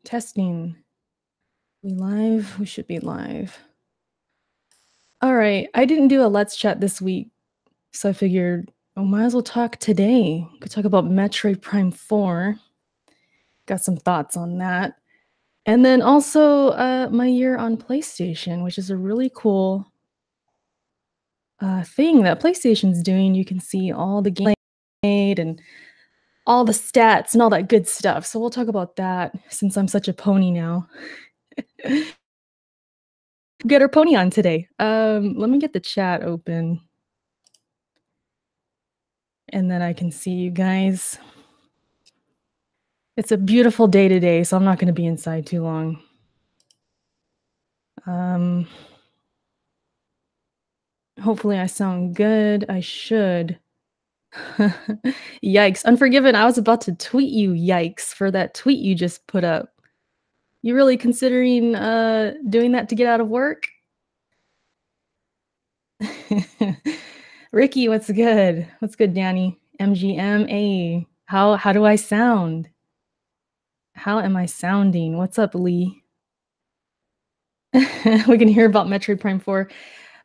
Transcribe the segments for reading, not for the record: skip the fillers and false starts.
Testing. We live? We should be live. All right. I didn't do a Let's Chat this week, so I figured, oh, might as well talk today. Could talk about Metroid Prime 4. Got some thoughts on that. And then also my year on PlayStation, which is a really cool thing that PlayStation's doing. You can see all the games made and all the stats and all that good stuff. So we'll talk about that since I'm such a pony now. Get our pony on today. Let me get the chat open. And then I can see you guys. It's a beautiful day today, so I'm not going to be inside too long. Hopefully I sound good. I should. Yikes. Unforgiven, I was about to tweet you yikes for that tweet you just put up. You really considering doing that to get out of work? Ricky, what's good? What's good, Danny? MGMA. How do I sound? How am I sounding? What's up, Lee? We can hear about Metroid Prime 4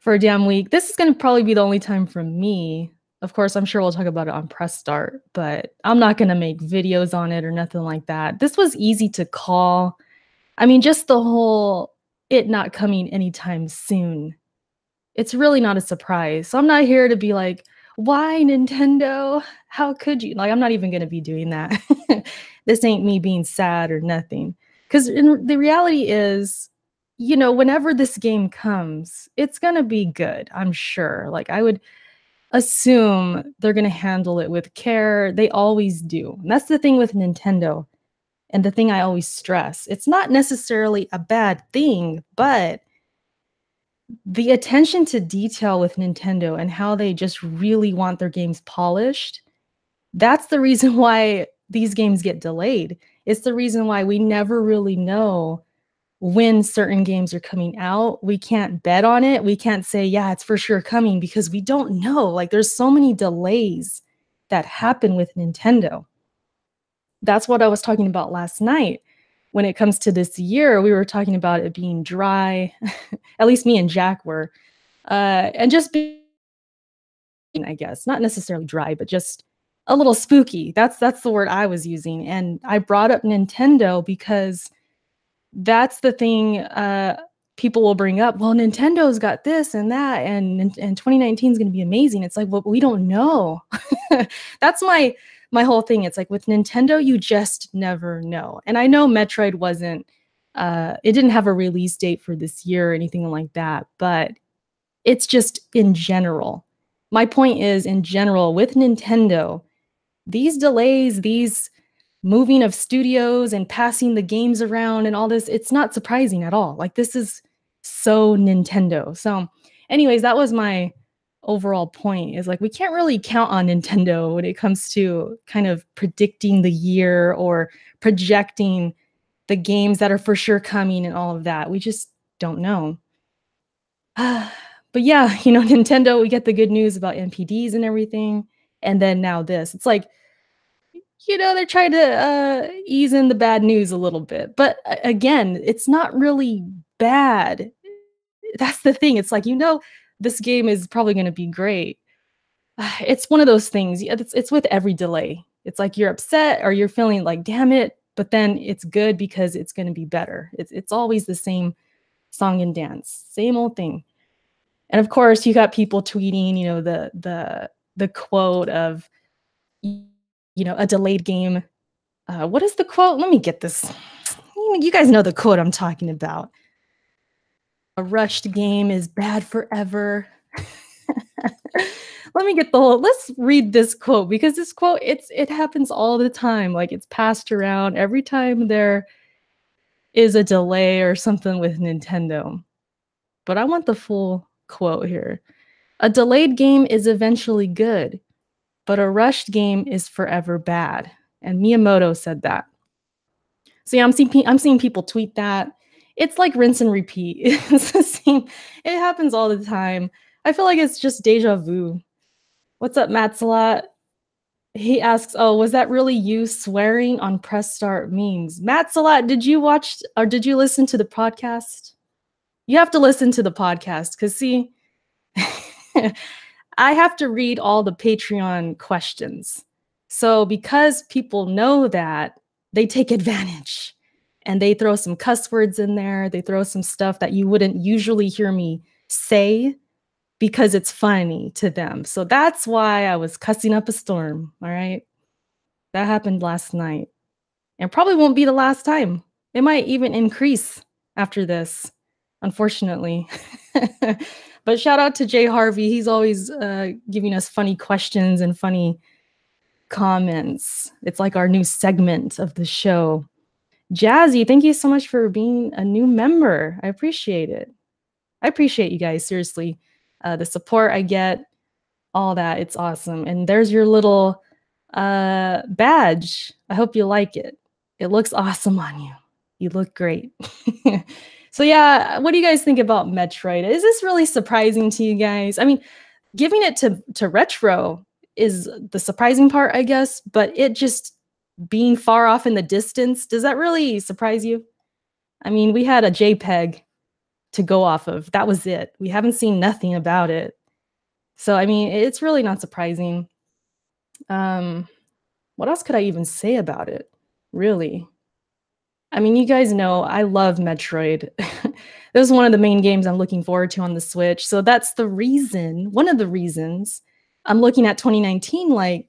for a damn week. This is going to probably be the only time for me. Of course, I'm sure we'll talk about it on Press Start, but I'm not going to make videos on it or nothing like that. This was easy to call. I mean, just the whole it not coming anytime soon. It's really not a surprise. So I'm not here to be like, why Nintendo? How could you? Like, I'm not even going to be doing that. This ain't me being sad or nothing. Because the reality is, you know, whenever this game comes, it's going to be good, I'm sure. Like, I would assume they're going to handle it with care. They always do. And that's the thing with Nintendo. And the thing I always stress, it's not necessarily a bad thing, but the attention to detail with Nintendo and how they just really want their games polished, that's the reason why these games get delayed. It's the reason why we never really know when certain games are coming out. We can't bet on it. We can't say, yeah, it's for sure coming because we don't know. Like, there's so many delays that happen with Nintendo. That's what I was talking about last night. When it comes to this year, we were talking about it being dry. At least me and Jack were. And just being, I guess, not necessarily dry, but just a little spooky. That's the word I was using. And I brought up Nintendo because that's the thing people will bring up. Well, Nintendo's got this and that, and 2019 is going to be amazing. It's like, well, we don't know. That's my whole thing. It's like with Nintendo, you just never know. And I know Metroid wasn't, it didn't have a release date for this year or anything like that, but it's just in general. My point is, in general, with Nintendo, these delays, these moving of studios and passing the games around and all this, it's not surprising at all. Like, this is so Nintendo. So anyways, that was my overall point, is like, we can't really count on Nintendo when it comes to kind of predicting the year or projecting the games that are for sure coming and all of that. We just don't know. But yeah, you know, Nintendo, we get the good news about NPDs and everything. And then now this. It's like, you know, they're trying to ease in the bad news a little bit. But again, it's not really bad. That's the thing. It's like, you know, this game is probably going to be great. It's one of those things. It's with every delay. It's like you're upset or you're feeling like, damn it, but then it's good because it's going to be better. It's always the same song and dance, same old thing. And of course, you got people tweeting, you know, the quote of, you know, a delayed game. What is the quote? Let me get this. You guys know the quote I'm talking about. A rushed game is bad forever. Let me get the whole, let's read this quote, because this quote, it happens all the time. Like, it's passed around every time there is a delay or something with Nintendo. But I want the full quote here. A delayed game is eventually good, but a rushed game is forever bad. And Miyamoto said that. So yeah, I'm seeing people tweet that. It's like rinse and repeat. It's the same. It happens all the time. I feel like it's just deja vu. What's up, Matsalot? He asks, "Oh, was that really you swearing on press start memes?" Matt Salat, did you watch or did you listen to the podcast? You have to listen to the podcast because see, I have to read all the Patreon questions. So because people know that, they take advantage and they throw some cuss words in there. They throw some stuff that you wouldn't usually hear me say because it's funny to them. So that's why I was cussing up a storm. All right. That happened last night and probably won't be the last time. It might even increase after this, unfortunately. But shout out to Jay Harvey. He's always giving us funny questions and funny comments. It's like our new segment of the show. Jazzy, thank you so much for being a new member. I appreciate it. I appreciate you guys, seriously. The support I get, all that, it's awesome. And there's your little badge. I hope you like it. It looks awesome on you. You look great. So yeah, what do you guys think about Metroid? Is this really surprising to you guys? I mean, giving it to Retro is the surprising part, I guess, but it just being far off in the distance, does that really surprise you? I mean, we had a JPEG to go off of. That was it. We haven't seen nothing about it. So, I mean, it's really not surprising. What else could I even say about it? Really? I mean, you guys know I love Metroid. This is one of the main games I'm looking forward to on the Switch. So that's the reason, one of the reasons I'm looking at 2019 like,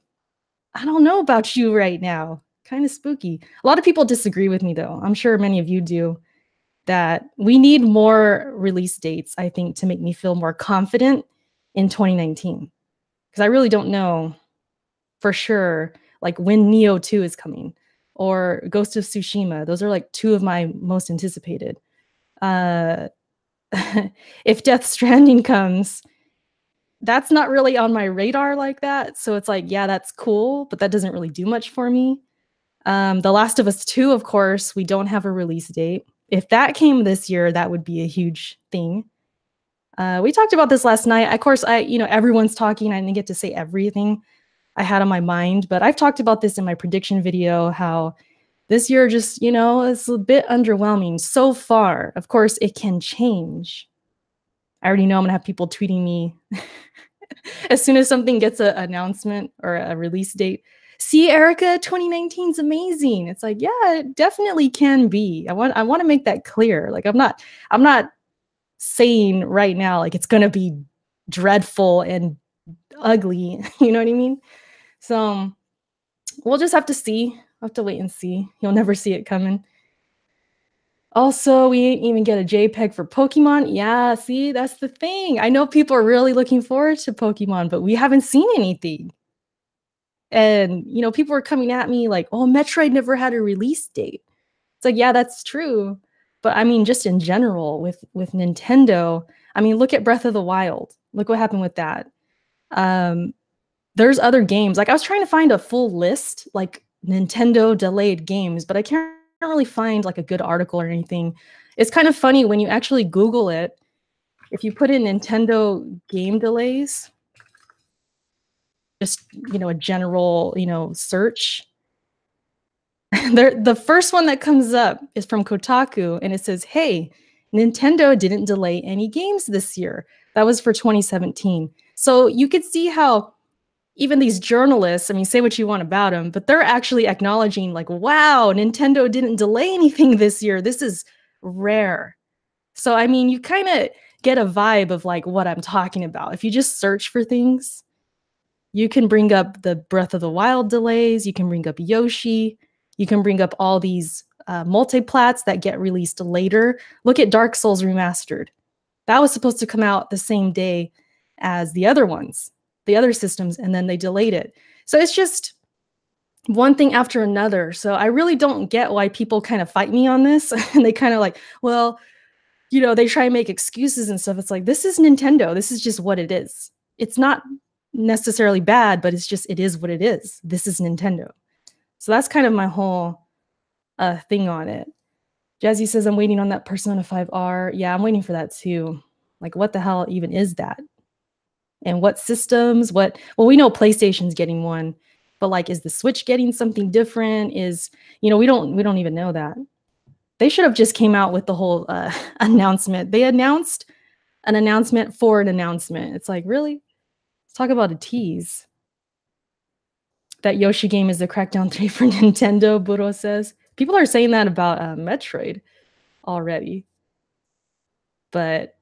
I don't know about you right now. Kind of spooky. A lot of people disagree with me though. I'm sure many of you do, that we need more release dates, I think, to make me feel more confident in 2019. Because I really don't know for sure like when Neo 2 is coming or Ghost of Tsushima. Those are like two of my most anticipated. If Death Stranding comes, that's not really on my radar like that. So it's like, yeah, that's cool, but that doesn't really do much for me. The Last of Us 2, of course, we don't have a release date. If that came this year, that would be a huge thing. We talked about this last night. Of course, everyone's talking. I didn't get to say everything I had on my mind, but I've talked about this in my prediction video, how this year just, is a bit underwhelming so far. Of course, it can change. I already know I'm gonna have people tweeting me as soon as something gets an announcement or a release date. See, Erica, 2019 is amazing. It's like, yeah, it definitely can be. I want to make that clear. Like, I'm not saying right now like it's gonna be dreadful and ugly. You know what I mean? So we'll just have to see. We'll have to wait and see. You'll never see it coming. Also, we didn't even get a JPEG for Pokemon. Yeah, see, that's the thing. I know people are really looking forward to Pokemon, but we haven't seen anything. And, people were coming at me like, oh, Metroid never had a release date. It's like, yeah, that's true. But I mean, just in general with Nintendo, I mean, look at Breath of the Wild. Look what happened with that. There's other games. Like I was trying to find a full list, like Nintendo delayed games, but I can't really find like a good article or anything. It's kind of funny when you actually Google it. If you put in Nintendo game delays, just, a general, search, the first one that comes up is from Kotaku, and it says, hey, Nintendo didn't delay any games this year. That was for 2017. So you could see how even these journalists, I mean, say what you want about them, but they're actually acknowledging like, wow, Nintendo didn't delay anything this year. This is rare. So, I mean, you kind of get a vibe of like what I'm talking about. If you just search for things, you can bring up the Breath of the Wild delays. You can bring up Yoshi. You can bring up all these multiplats that get released later. Look at Dark Souls Remastered. That was supposed to come out the same day as the other ones, the other systems, and then they delayed it. So it's just one thing after another. So I really don't get why people kind of fight me on this. And they kind of like, well, they try and make excuses and stuff. It's like, this is Nintendo. This is just what it is. It's not necessarily bad, but it is what it is. This is Nintendo. So that's kind of my whole thing on it. Jazzy says, I'm waiting on that Persona 5R. Yeah, I'm waiting for that too. Like, what the hell even is that? And what systems? Well, we know PlayStation's getting one, But like, is the Switch getting something different? We don't even know that. They should have just came out with the whole announcement. They announced an announcement for an announcement. It's like, really? Let's talk about a tease. That Yoshi game is the Crackdown 3 for Nintendo, Buro says. People are saying that about Metroid already. But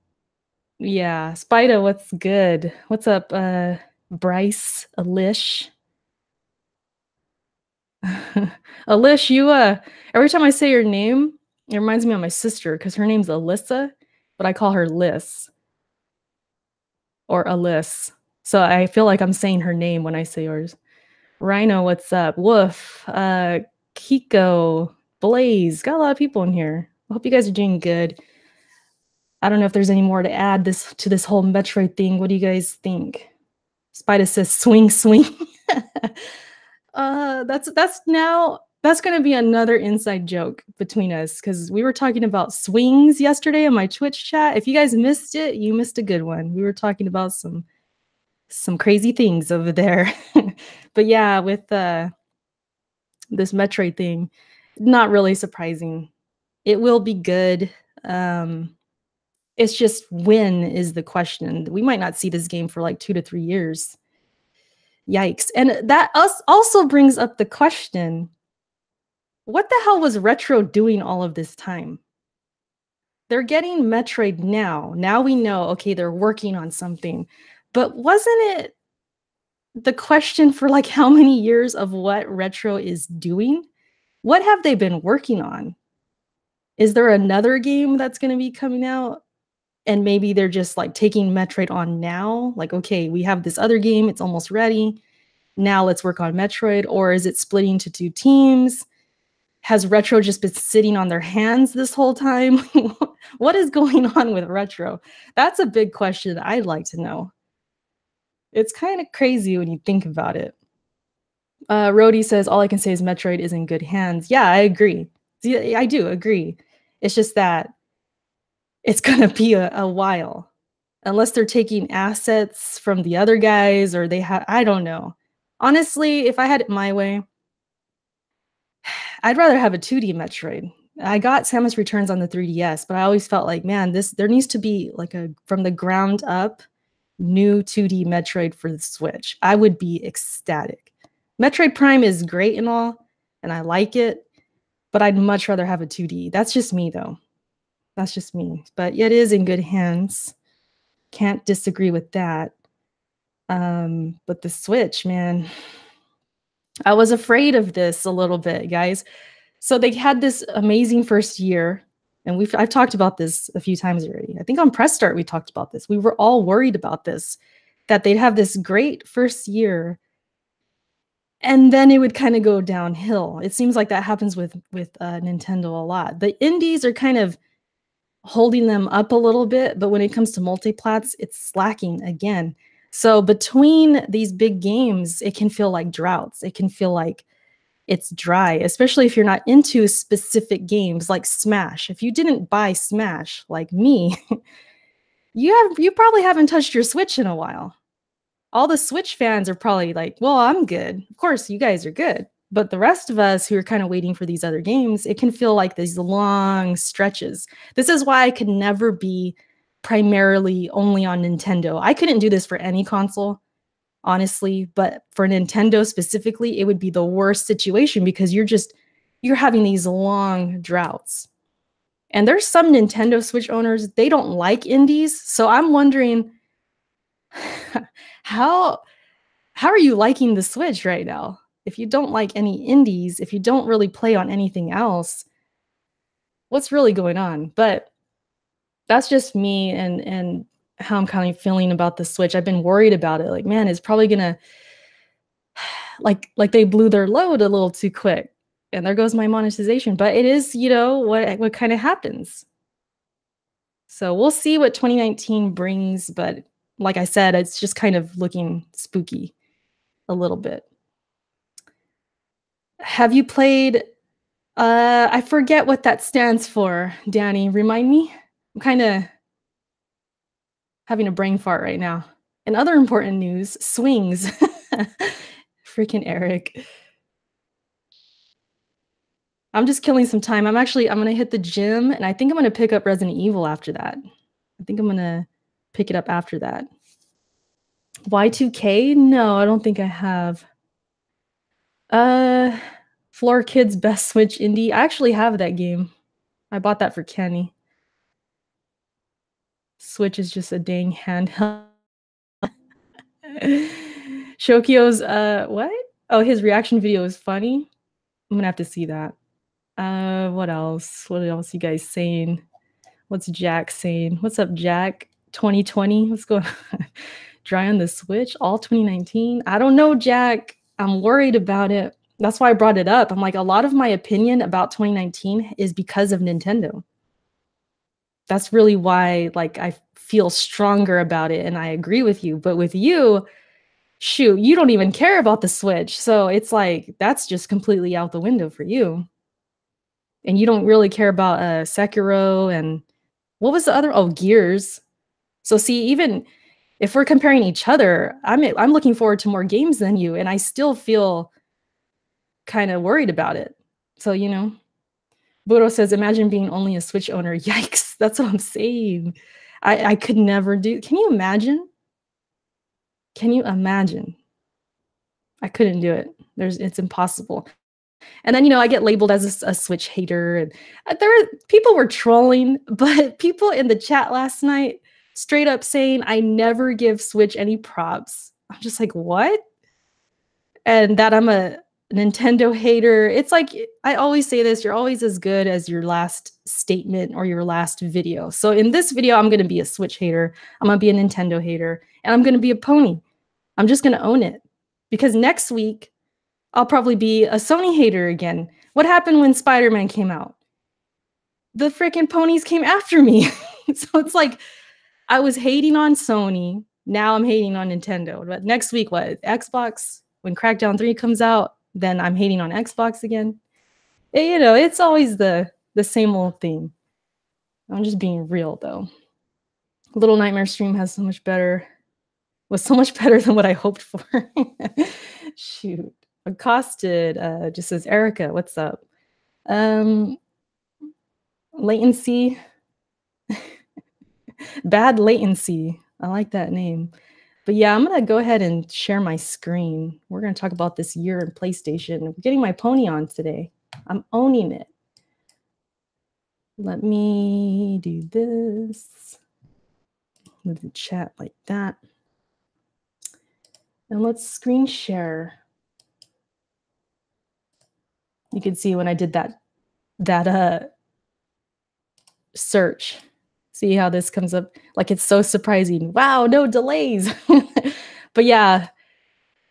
yeah, Spida, what's good? What's up, Bryce, Alish? Alish, you every time I say your name, it reminds me of my sister because her name's Alyssa, but I call her Liz or Alice. So I feel like I'm saying her name when I say yours. Rhino, what's up? Woof, Kiko, Blaze, got a lot of people in here. I hope you guys are doing good. I don't know if there's any more to add to this whole Metroid thing. What do you guys think? Spida says swing, swing. That's gonna be another inside joke between us because we were talking about swings yesterday in my Twitch chat. If you guys missed it, you missed a good one. We were talking about some crazy things over there. But yeah, with this Metroid thing, not really surprising. It will be good. It's just when is the question. We might not see this game for like 2 to 3 years. Yikes. And that also brings up the question, what the hell was Retro doing all of this time? They're getting Metroid now. Now we know, okay, they're working on something. But wasn't it the question for like how many years of what Retro is doing? What have they been working on? Is there another game that's going to be coming out? And maybe they're just like taking Metroid on now. Like, okay, we have this other game. It's almost ready. Now let's work on Metroid. Or is it splitting to 2 teams? Has Retro just been sitting on their hands this whole time? What is going on with Retro? That's a big question I'd like to know. It's kind of crazy when you think about it. Rhodey says, all I can say is Metroid is in good hands. Yeah, I agree. I do agree. It's just that it's going to be a while. Unless they're taking assets from the other guys or they have, I don't know. Honestly, if I had it my way, I'd rather have a 2D Metroid. I got Samus Returns on the 3DS, but I always felt like, man, there needs to be like a from the ground up new 2D Metroid for the Switch. I would be ecstatic. Metroid Prime is great and all, and I like it, but I'd much rather have a 2D. That's just me, though. That's just me. But it is in good hands. Can't disagree with that. But the Switch, man, I was afraid of this a little bit, guys. So they had this amazing first year, and I've talked about this a few times already. I think on Press Start we talked about this. We were all worried about this, that they'd have this great first year, and then it would kind of go downhill. It seems like that happens with Nintendo a lot. The indies are kind of holding them up a little bit, but when it comes to multiplats, it's slacking again. So between these big games, it can feel like droughts. It can feel like it's dry, especially if you're not into specific games like Smash. If you didn't buy Smash like me, you probably haven't touched your Switch in a while. All the Switch fans are probably like, well, I'm good. Of course, you guys are good. But the rest of us who are kind of waiting for these other games, it can feel like these long stretches. This is why I could never be primarily only on Nintendo. I couldn't do this for any console, honestly, but for Nintendo specifically, it would be the worst situation because you're having these long droughts. And there's some Nintendo Switch owners, they don't like indies. So I'm wondering, how are you liking the Switch right now? If you don't like any indies, if you don't really play on anything else, what's really going on? But that's just me and how I'm kind of feeling about the Switch. I've been worried about it. Like, man, it's probably gonna like they blew their load a little too quick. And there goes my monetization. But it is, what kind of happens. So we'll see what 2019 brings, but like I said, it's just kind of looking spooky a little bit. Have you played, I forget what that stands for, Danny, remind me? I'm kind of having a brain fart right now. In other important news, swings Freaking Eric. I'm just killing some time. I'm gonna hit the gym, and I think I'm gonna pick up Resident Evil after that. I think I'm gonna pick it up after that. Y2K? No, I don't think I have. Floor Kids Best Switch Indie. I actually have that game. I bought that for Kenny. Switch is just a dang handheld. Shokio's what? Oh, his reaction video is funny. I'm gonna have to see that. What else? What else you guys saying? What's Jack saying? What's up, Jack? 2020. What's going on? Dry on the Switch? All 2019? I don't know, Jack. I'm worried about it. That's why I brought it up. I'm like, a lot of my opinion about 2019 is because of Nintendo. That's really why, like, I feel stronger about it and I agree with you. But with you, shoot, you don't even care about the Switch. So it's like, that's just completely out the window for you. And you don't really care about Sekiro and what was the other? Oh, Gears. So see, even if we're comparing each other, I'm looking forward to more games than you, and I still feel kind of worried about it. So, you know, Buro says, imagine being only a Switch owner. Yikes, that's what I'm saying. I could never do. Can you imagine? Can you imagine? I couldn't do it. It's impossible. And then, you know, I get labeled as a Switch hater. And people were trolling, but people in the chat last night straight up saying I never give Switch any props. I'm just like, what? And that I'm a Nintendo hater. It's like, I always say this, you're always as good as your last statement or your last video. So in this video, I'm going to be a Switch hater. I'm going to be a Nintendo hater. And I'm going to be a pony. I'm just going to own it. Because next week, I'll probably be a Sony hater again. What happened when Spider-Man came out? The freaking ponies came after me. So it's like, I was hating on Sony. Now I'm hating on Nintendo. But next week, what? Xbox? When Crackdown 3 comes out, then I'm hating on Xbox again. You know, it's always the same old thing. I'm just being real, though. Little Nightmare stream was so much better than what I hoped for. Shoot. Accosted just says, Erica, what's up? Latency. Bad latency. I like that name. But yeah, I'm going to go ahead and share my screen. We're going to talk about this year in PlayStation. I'm getting my pony on today. I'm owning it. Let me do this. Move the chat like that. And let's screen share. You can see when I did that search. See how this comes up? Like, it's so surprising. Wow, no delays. But yeah,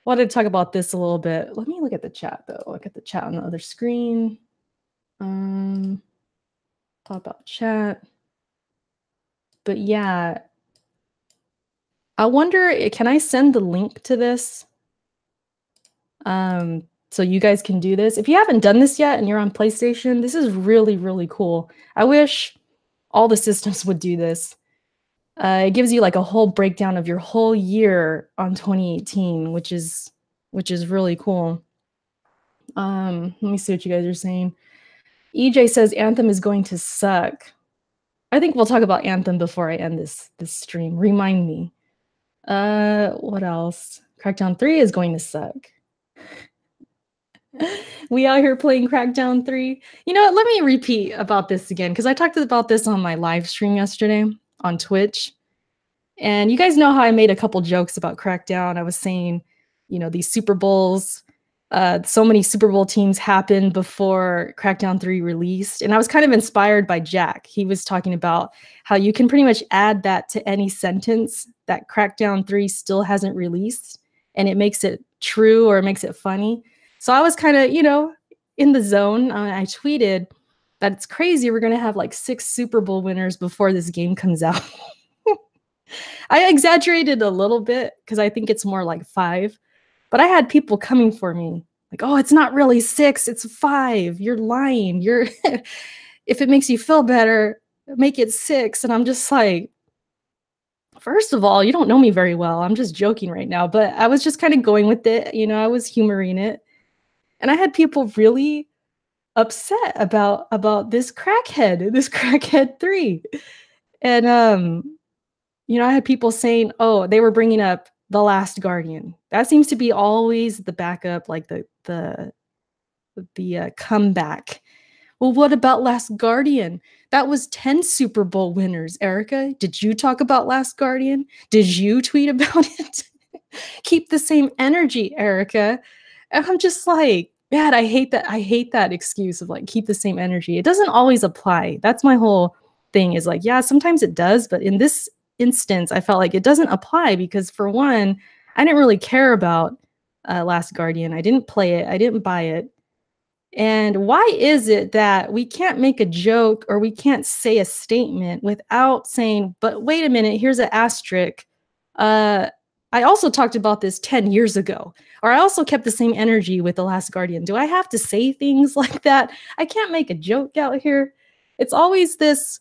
wanted to talk about this a little bit. Let me look at the chat, though. Look at the chat on the other screen. Pop out chat. But yeah, I wonder, can I send the link to this? So you guys can do this. If you haven't done this yet and you're on PlayStation, this is really, really cool. I wish all the systems would do this. It gives you like a whole breakdown of your whole year on 2018, which is really cool. Let me see what you guys are saying. EJ says Anthem is going to suck. I think we'll talk about Anthem before I end this stream. Remind me. What else? Crackdown 3 is going to suck. We out here playing Crackdown 3. You know what? Let me repeat about this again, because I talked about this on my live stream yesterday on Twitch. And you guys know how I made a couple jokes about Crackdown. I was saying, you know, these Super Bowls, so many Super Bowl teams happened before Crackdown 3 released. And I was kind of inspired by Jack. He was talking about how you can pretty much add that to any sentence that Crackdown 3 still hasn't released, and it makes it true or it makes it funny. So I was kind of, you know, in the zone. I tweeted that it's crazy we're going to have like 6 Super Bowl winners before this game comes out. I exaggerated a little bit because I think it's more like 5. But I had people coming for me like, oh, it's not really 6, it's 5. You're lying. If it makes you feel better, make it 6. And I'm just like, First of all, you don't know me very well. I'm just joking right now, but I was just kind of going with it. I was humoring it. And I had people really upset about this crackhead 3. And I had people saying, "Oh, they were bringing up The Last Guardian." That seems to be always the backup, like the comeback. Well, what about Last Guardian? That was 10 Super Bowl winners, Erica. Did you talk about Last Guardian? Did you tweet about it? Keep the same energy, Erica. And I'm just like, man, I hate that. I hate that excuse of like, keep the same energy. It doesn't always apply. That's my whole thing is like, yeah, sometimes it does. But in this instance, I felt like it doesn't apply because for one, I didn't really care about Last Guardian. I didn't play it. I didn't buy it. And why is it that we can't make a joke or we can't say a statement without saying, but wait a minute, here's an asterisk. I also talked about this 10 years ago, or I also kept the same energy with The Last Guardian. Do I have to say things like that? I can't make a joke out here. It's always this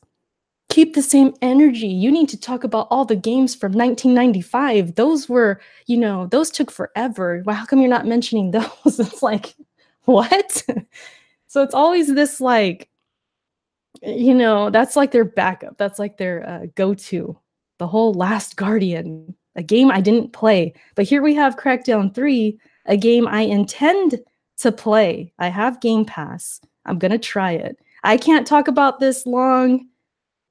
keep the same energy. You need to talk about all the games from 1995. Those were, those took forever. Well, how come you're not mentioning those? It's like, what? So it's always this like, that's like their backup. That's like their go-to. The whole Last Guardian, a game I didn't play. But here we have Crackdown 3, a game I intend to play. I have Game Pass. I'm going to try it. I can't talk about this long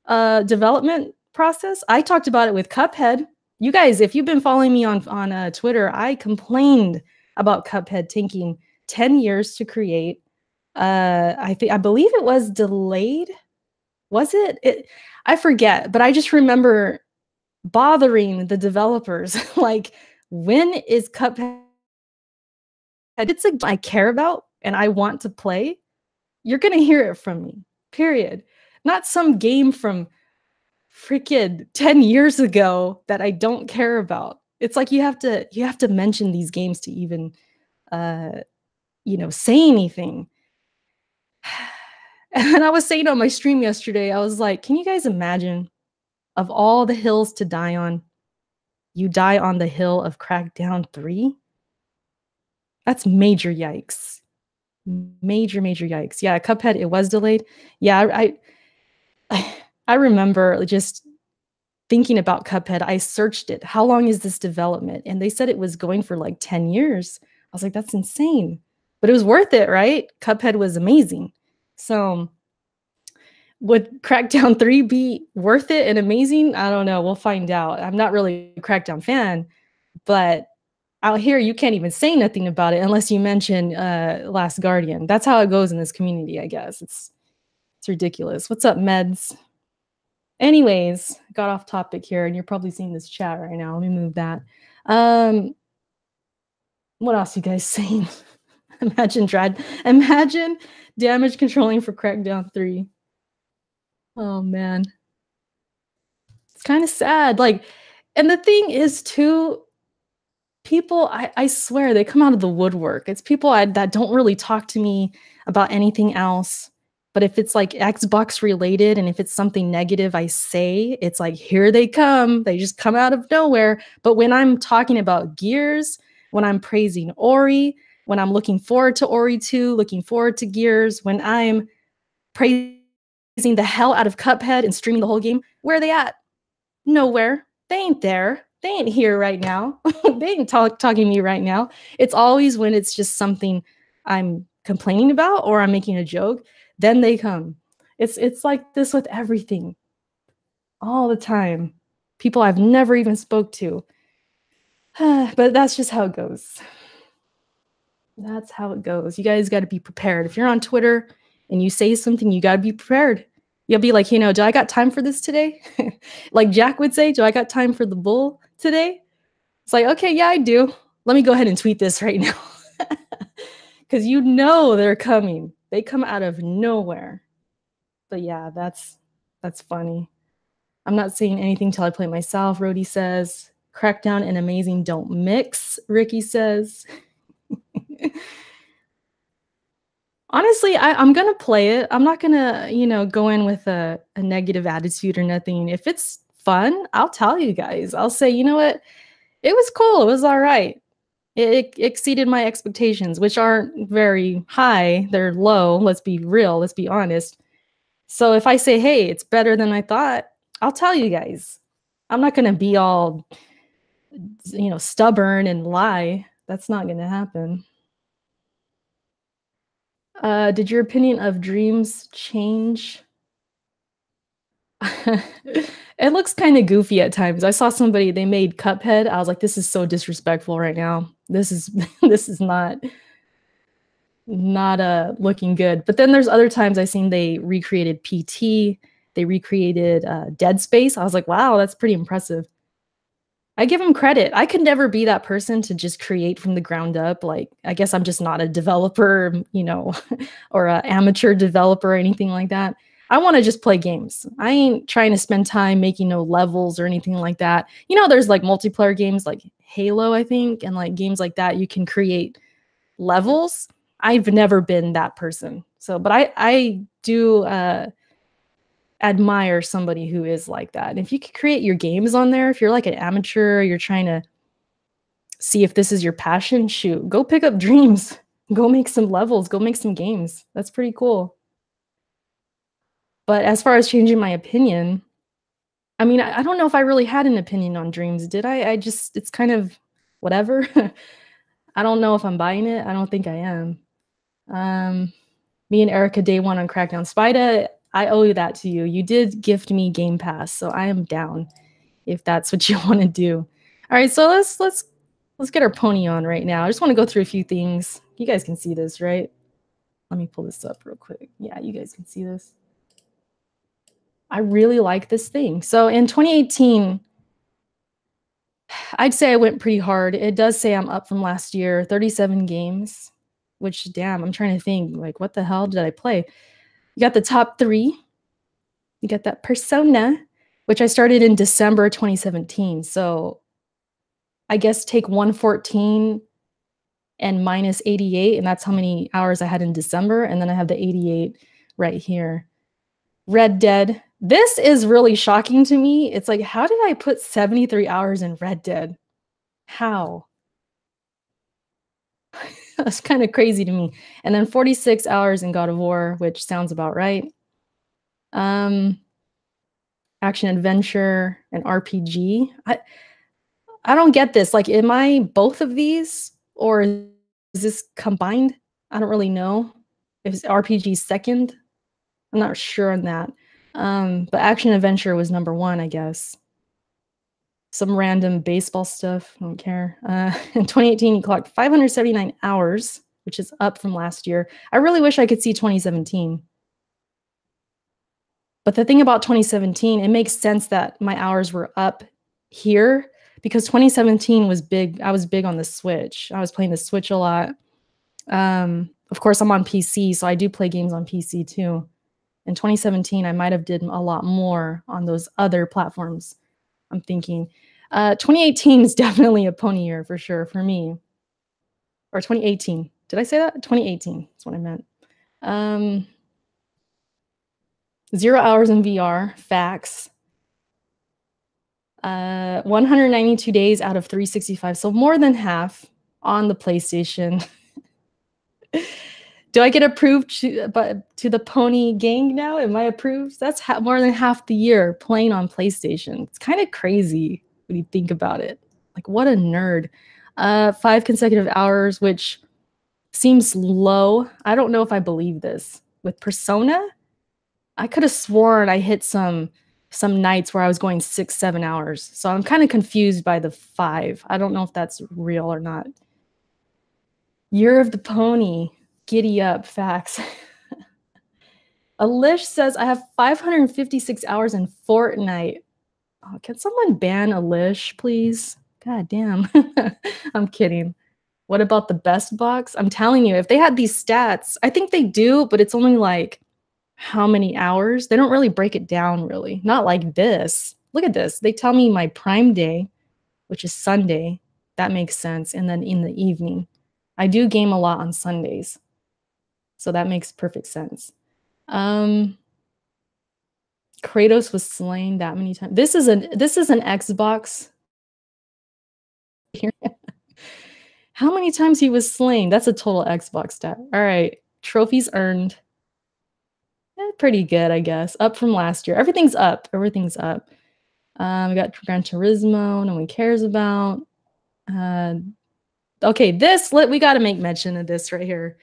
development process. I talked about it with Cuphead. You guys, if you've been following me on Twitter, I complained about Cuphead taking 10 years to create. I believe it was delayed. Was it? I forget, but I just remember bothering the developers. Like, when is Cuphead? It's a game I care about and I want to play. You're gonna hear it from me. Period. Not some game from freaking 10 years ago that I don't care about. It's like you have to mention these games to even say anything. And I was saying on my stream yesterday, I was like, can you guys imagine of all the hills to die on, you die on the hill of Crackdown 3? That's major yikes. Major yikes. Yeah, Cuphead, it was delayed. Yeah, I remember just thinking about Cuphead. I searched it. How long is this development? And they said it was going for like 10 years. I was like, that's insane. But it was worth it, right? Cuphead was amazing. So would Crackdown 3 be worth it and amazing? I don't know. We'll find out. I'm not really a Crackdown fan, but out here you can't even say nothing about it unless you mention Last Guardian. That's how it goes in this community, I guess. It's ridiculous. What's up, Meds? Anyways, got off topic here, and you're probably seeing this chat right now. Let me move that. What else you guys saying? Imagine damage controlling for Crackdown 3. Oh man. It's kind of sad. Like, and the thing is too, people, I swear, they come out of the woodwork. It's people that don't really talk to me about anything else. But if it's like Xbox related and if it's something negative I say, it's like, here they come. They just come out of nowhere. But when I'm talking about Gears, when I'm praising Ori, when I'm looking forward to Ori 2, looking forward to Gears, when I'm praising the hell out of Cuphead and streaming the whole game, where are they at? Nowhere. They ain't there. They ain't here right now. They ain't talking to me right now. It's always when it's just something I'm complaining about or I'm making a joke, then they come. It's like this with everything. All the time. People I've never even spoke to. But that's just how it goes. That's how it goes. You guys got to be prepared. If you're on Twitter and you say something, you got to be prepared. You'll be like, do I got time for this today? Like Jack would say, do I got time for the bull today? It's like, okay, yeah, I do. Let me go ahead and tweet this right now. Because they're coming. They come out of nowhere. But yeah, that's funny. I'm not saying anything till I play myself, Rhodey says. Crackdown and Amazing don't mix, Ricky says. Honestly, I'm going to play it. I'm not going to, go in with a negative attitude or nothing. If it's fun, I'll tell you guys. I'll say, you know what? It was cool. It was all right. It exceeded my expectations, which aren't very high. They're low. Let's be real. Let's be honest. So if I say, hey, it's better than I thought, I'll tell you guys. I'm not going to be all, stubborn and lie. That's not going to happen. Did your opinion of dreams change? It looks kind of goofy at times. I saw somebody, they made Cuphead. I was like, this is so disrespectful right now. This is this is not looking good. But then there's other times I seen they recreated PT, they recreated Dead Space. I was like, wow, that's pretty impressive. I give them credit. I could never be that person to just create from the ground up. Like, I guess I'm just not a developer, or an amateur developer or anything like that. I want to just play games. I ain't trying to spend time making no levels or anything like that. There's like multiplayer games like Halo, I think, and like games like that. You can create levels. I've never been that person. So, but I do admire somebody who is like that. And if you could create your games on there, if you're like an amateur, you're trying to see if this is your passion, shoot, go pick up Dreams. Go make some levels, go make some games. That's pretty cool. But as far as changing my opinion, I mean, I don't know if I really had an opinion on Dreams, did I? It's kind of whatever. I don't know if I'm buying it. I don't think I am. Me and Erica day one on Crackdown. Spida, I owe you that to you. You did gift me Game Pass, so I am down if that's what you want to do. All right, so let's get our pony on right now. I just want to go through a few things. You guys can see this, right? Let me pull this up real quick. Yeah, you guys can see this. I really like this thing. So in 2018, I'd say I went pretty hard. It does say I'm up from last year, 37 games, which damn, I'm trying to think, like, what the hell did I play? You got the top 3. You got that Persona, which I started in December 2017. So I guess take 114 and minus 88, and that's how many hours I had in December. And then I have the 88 right here. Red Dead. This is really shocking to me. It's like, how did I put 73 hours in Red Dead? How? That's kind of crazy to me. And then 46 hours in God of War, which sounds about right. Action adventure and RPG. I don't get this. Like, am I both of these, or is this combined? I don't really know. If it's RPG second, I'm not sure on that. But action adventure was number 1, I guess. Some random baseball stuff. I don't care. In 2018, he clocked 579 hours, which is up from last year. I really wish I could see 2017. But the thing about 2017, it makes sense that my hours were up here because 2017 was big. I was big on the Switch. I was playing the Switch a lot. Of course, I'm on PC, so I do play games on PC too. In 2017, I might have did a lot more on those other platforms. I'm thinking 2018 is definitely a pony year for sure for me. Or 2018. Did I say that? 2018 is what I meant. 0 hours in VR, facts. 192 days out of 365, so more than half on the PlayStation. Do I get approved to the Pony gang now? Am I approved? That's more than half the year playing on PlayStation. It's kind of crazy when you think about it. Like, what a nerd. 5 consecutive hours, which seems low. I don't know if I believe this. With Persona, I could have sworn I hit some nights where I was going 6-7 hours. So I'm kind of confused by the 5. I don't know if that's real or not. Year of the Pony. Giddy up, facts. Alish says, I have 556 hours in Fortnite. Oh, can someone ban Alish, please? God damn. I'm kidding. What about the best box? I'm telling you, if they had these stats, I think they do, but it's only like how many hours? They don't really break it down, really. Not like this. Look at this. They tell me my prime day, which is Sunday. That makes sense. And then in the evening. I do game a lot on Sundays. So that makes perfect sense. Kratos was slain that many times. This is an Xbox here. How many times he was slain? That's a total Xbox stat. All right, trophies earned. Pretty good, I guess. Up from last year. Everything's up. Everything's up. We got Gran Turismo. No one cares about. Okay, we got to make mention of this right here.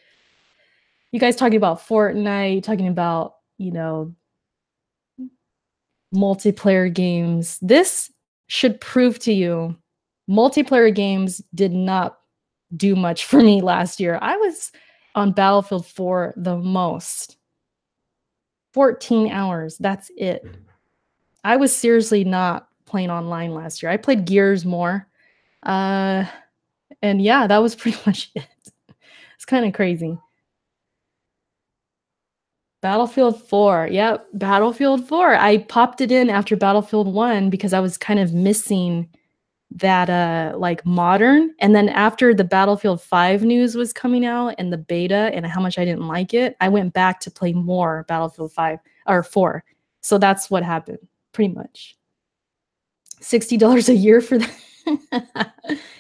You guys talking about Fortnite, talking about, you know, multiplayer games. This should prove to you multiplayer games did not do much for me last year. I was on Battlefield 4 the most. 14 hours. That's it. I was seriously not playing online last year. I played Gears more. And yeah, that was pretty much it. It's kind of crazy. Battlefield 4. Yep, Battlefield 4. I popped it in after Battlefield 1 because I was kind of missing that like modern. And then after the Battlefield 5 news was coming out and the beta and how much I didn't like it, I went back to play more Battlefield 5 or 4. So that's what happened, pretty much. $60 a year for that.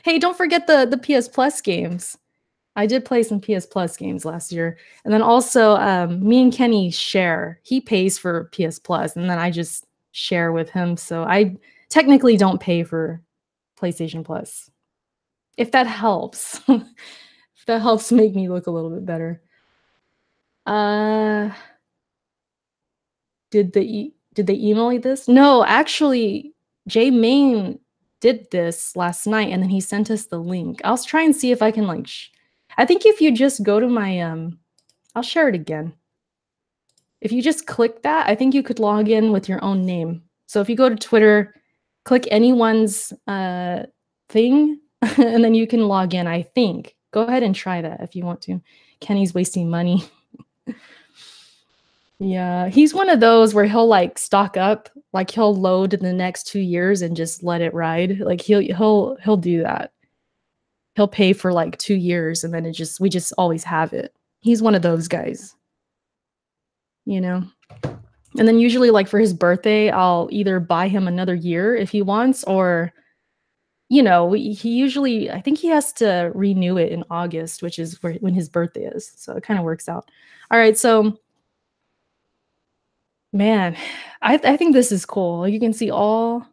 Hey, don't forget the PS Plus games. I did play some PS Plus games last year. And then also me and Kenny share. He pays for PS Plus and then I just share with him. So I technically don't pay for PlayStation Plus. If that helps. If that helps make me look a little bit better. Did they email you this? No, actually, Jay Main did this last night and then he sent us the link. I'll try and see if I can like I think if you just go to my I'll share it again. If you just click that, I think you could log in with your own name. So if you go to Twitter, click anyone's thing and then you can log in, I think. Go ahead and try that if you want to. Kenny's wasting money. Yeah, he's one of those where he'll like stock up, like he'll load in the next 2 years and just let it ride. Like he'll do that. He'll pay for like 2 years and then we just always have it. He's one of those guys. You know? And then usually like for his birthday, I'll either buy him another year if he wants or you know, he usually I think he has to renew it in August, which is when his birthday is. So it kind of works out. All right, so man, I think this is cool. You can see all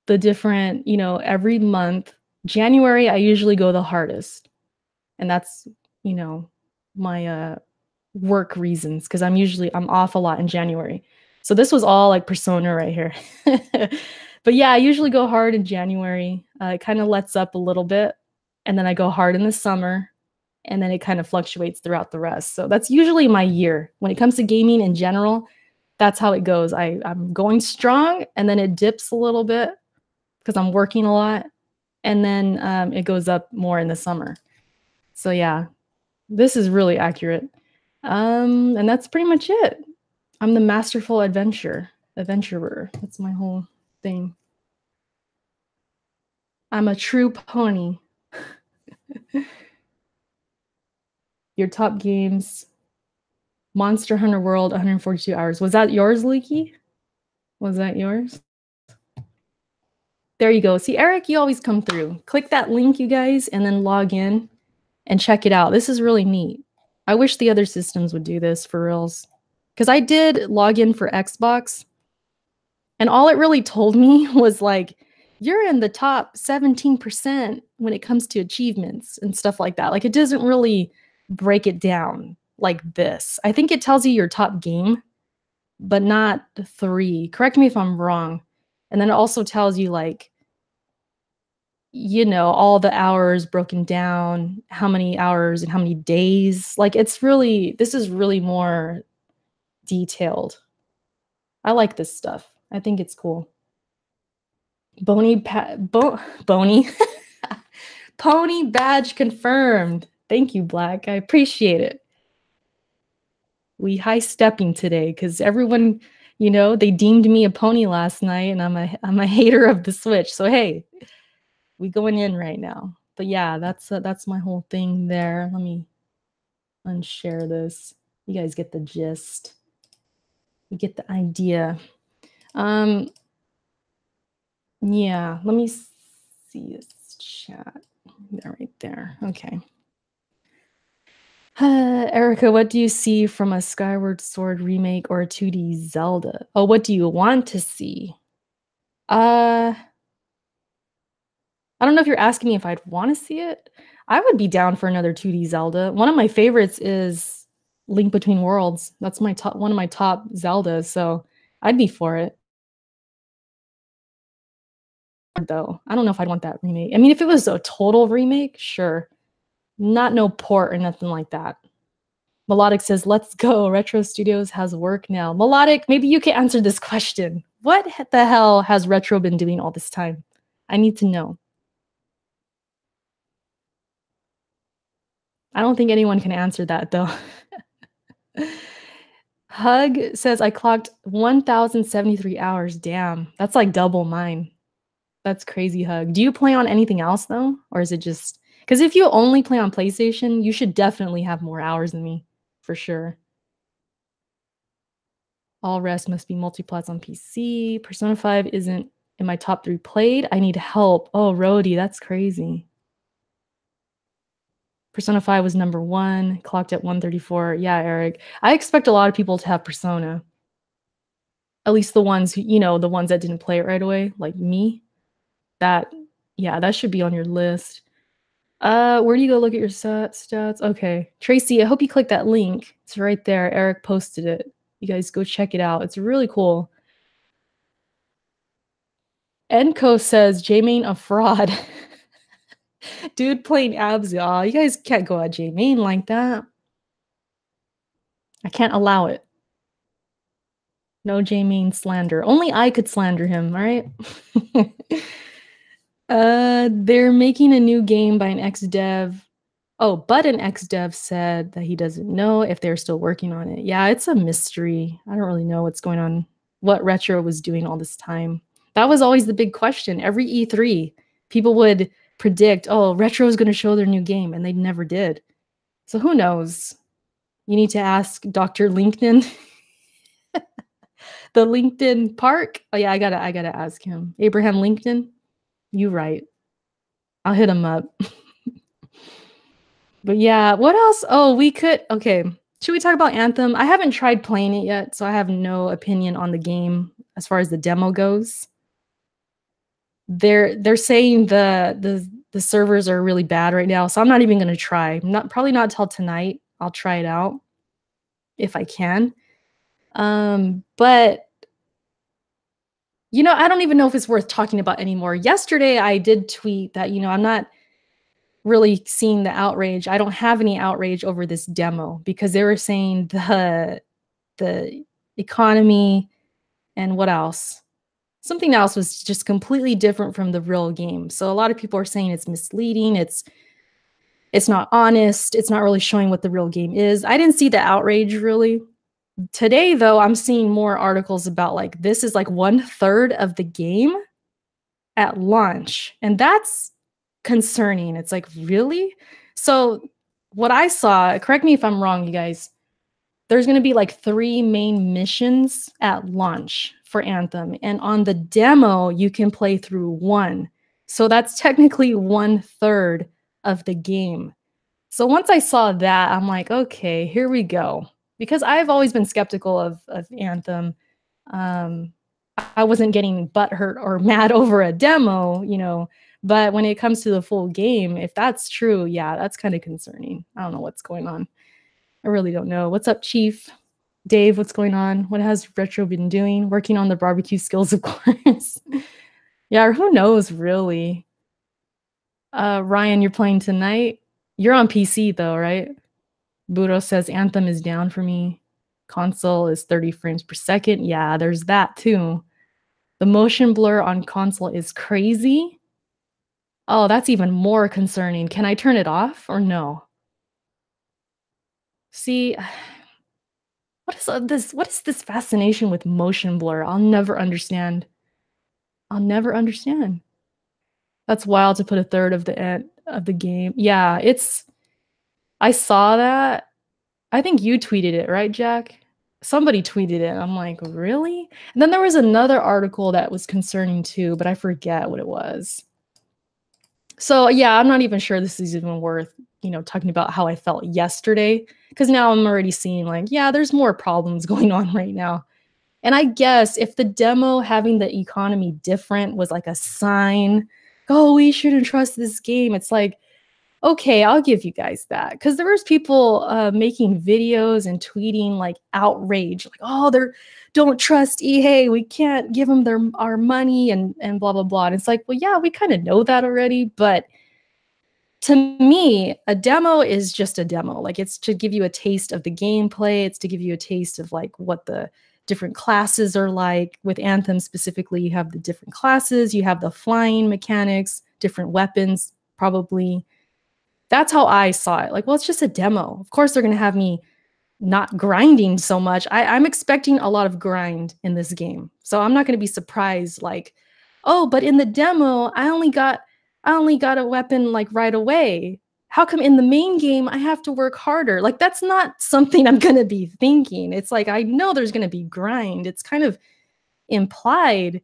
the different, you know, every month. January, I usually go the hardest. And that's, you know, my work reasons because I'm off a lot in January. So this was all like Persona right here. But yeah, I usually go hard in January. It kind of lets up a little bit. And then I go hard in the summer. And then it kind of fluctuates throughout the rest. So that's usually my year. When it comes to gaming in general, that's how it goes. I'm going strong and then it dips a little bit because I'm working a lot. And then it goes up more in the summer. So yeah, this is really accurate. And that's pretty much it. I'm the masterful adventurer. That's my whole thing. I'm a true pony. Your top games. Monster Hunter World, 142 hours. Was that yours, Leaky? Was that yours? There you go. See, Eric, you always come through. Click that link, you guys, and then log in and check it out. This is really neat. I wish the other systems would do this for reals. Because I did log in for Xbox, and all it really told me was like, you're in the top 17% when it comes to achievements and stuff like that. Like, it doesn't really break it down like this. I think it tells you your top game, but not 3. Correct me if I'm wrong. And then it also tells you like, you know, all the hours broken down, how many hours and how many days. Like this is really more detailed. I like this stuff. I think it's cool. Bony Pony badge confirmed. Thank you, Black. I appreciate it. We high stepping today because everyone, you know, they deemed me a pony last night, and I'm a hater of the Switch. So hey, we going in right now. But yeah, that's my whole thing there. Let me unshare this. You guys get the gist. You get the idea. Yeah, let me see this chat. There, right there. Okay. Erica, what do you see from a Skyward Sword remake or a 2D Zelda? Oh, what do you want to see? I don't know if you're asking me if I'd want to see it. I would be down for another 2D Zelda. One of my favorites is Link Between Worlds. That's my top one of my top Zeldas, so I'd be for it. Though I don't know if I'd want that remake. I mean, if it was a total remake, sure. Not no port or nothing like that. Melodic says, let's go. Retro Studios has work now. Melodic, maybe you can answer this question. What the hell has Retro been doing all this time? I need to know. I don't think anyone can answer that, though. Hug says, I clocked 1,073 hours. Damn, that's like double mine. That's crazy, Hug. Do you play on anything else, though? Or is it just... Because if you only play on PlayStation, you should definitely have more hours than me, for sure. All rest must be multiplats on PC. Persona 5 isn't in my top 3 played. I need help. Oh, Rody, that's crazy. Persona 5 was number 1, clocked at 134. Yeah, Eric. I expect a lot of people to have Persona. At least the ones who, you know, the ones that didn't play it right away, like me. That should be on your list. Where do you go look at your stats? Okay. Tracy, I hope you clicked that link. It's right there. Eric posted it. You guys go check it out. It's really cool. Enco says, J-Main a fraud. Dude playing abs, y'all. You guys can't go at J-Main like that. I can't allow it. No J-Main slander. Only I could slander him, all right? They're making a new game by an ex-dev. Oh, but an ex-dev said that he doesn't know if they're still working on it. Yeah, it's a mystery. I don't really know what's going on, what Retro was doing all this time. That was always the big question. Every E3, people would predict, oh, Retro is going to show their new game, and they never did. So who knows? You need to ask Dr. LinkedIn. The LinkedIn Park. Oh yeah, I gotta ask him. Abraham LinkedIn. You right. I'll hit him up. But yeah, what else? Oh, we could. Okay, should we talk about Anthem? I haven't tried playing it yet, so I have no opinion on the game as far as the demo goes. They're saying the servers are really bad right now, so I'm not even gonna try. Probably not till tonight. I'll try it out if I can. But you know, I don't even know if it's worth talking about anymore. Yesterday, I did tweet that, you know, I'm not really seeing the outrage. I don't have any outrage over this demo because they were saying the economy and what else? Something else was just completely different from the real game. So a lot of people are saying it's misleading, it's not honest, it's not really showing what the real game is. I didn't see the outrage really. Today, though, I'm seeing more articles about like this is like 1/3 of the game at launch, and that's concerning. It's like, really? So what I saw, correct me if I'm wrong, you guys, there's going to be like 3 main missions at launch for Anthem, and on the demo you can play through 1. So that's technically 1/3 of the game. So once I saw that, I'm like, okay, here we go. Because I've always been skeptical of Anthem. I wasn't getting butthurt or mad over a demo, you know, but when it comes to the full game, if that's true, yeah, that's kind of concerning. I don't know what's going on. I really don't know. What's up, Chief? Dave, what's going on? What has Retro been doing? Working on the barbecue skills, of course. Yeah, or who knows, really. Ryan, you're playing tonight? You're on PC, though, right? Buro says Anthem is down for me. Console is 30 frames per second. Yeah, there's that too. The motion blur on console is crazy. Oh, that's even more concerning. Can I turn it off or no? See, what is this fascination with motion blur? I'll never understand. I'll never understand. That's wild to put 1/3 of the end of the game. Yeah, I saw that. I think you tweeted it, right, Jack? somebody tweeted it. I'm like, really? And then there was another article that was concerning too, but I forget what it was. So yeah, I'm not even sure this is even worth, talking about how I felt yesterday, because now I'm already seeing like, yeah, there's more problems going on right now. And I guess if the demo having the economy different was like a sign, oh, we shouldn't trust this game, it's like, okay, I'll give you guys that, because there was people making videos and tweeting like outrage, like, oh, they're don't trust EA, we can't give them our money and blah blah blah. And it's like, well, yeah, we kind of know that already, but to me, a demo is just a demo. Like, it's to give you a taste of the gameplay. It's to give you a taste of like what the different classes are like. With Anthem specifically, you have the different classes, you have the flying mechanics, different weapons, probably. That's how I saw it. Like, well, it's just a demo. Of course, they're going to have me not grinding so much. I'm expecting a lot of grind in this game. So I'm not going to be surprised like, oh, but in the demo, I only got a weapon like right away. How come in the main game I have to work harder? Like, that's not something I'm going to be thinking. It's like, I know there's going to be grind. It's kind of implied,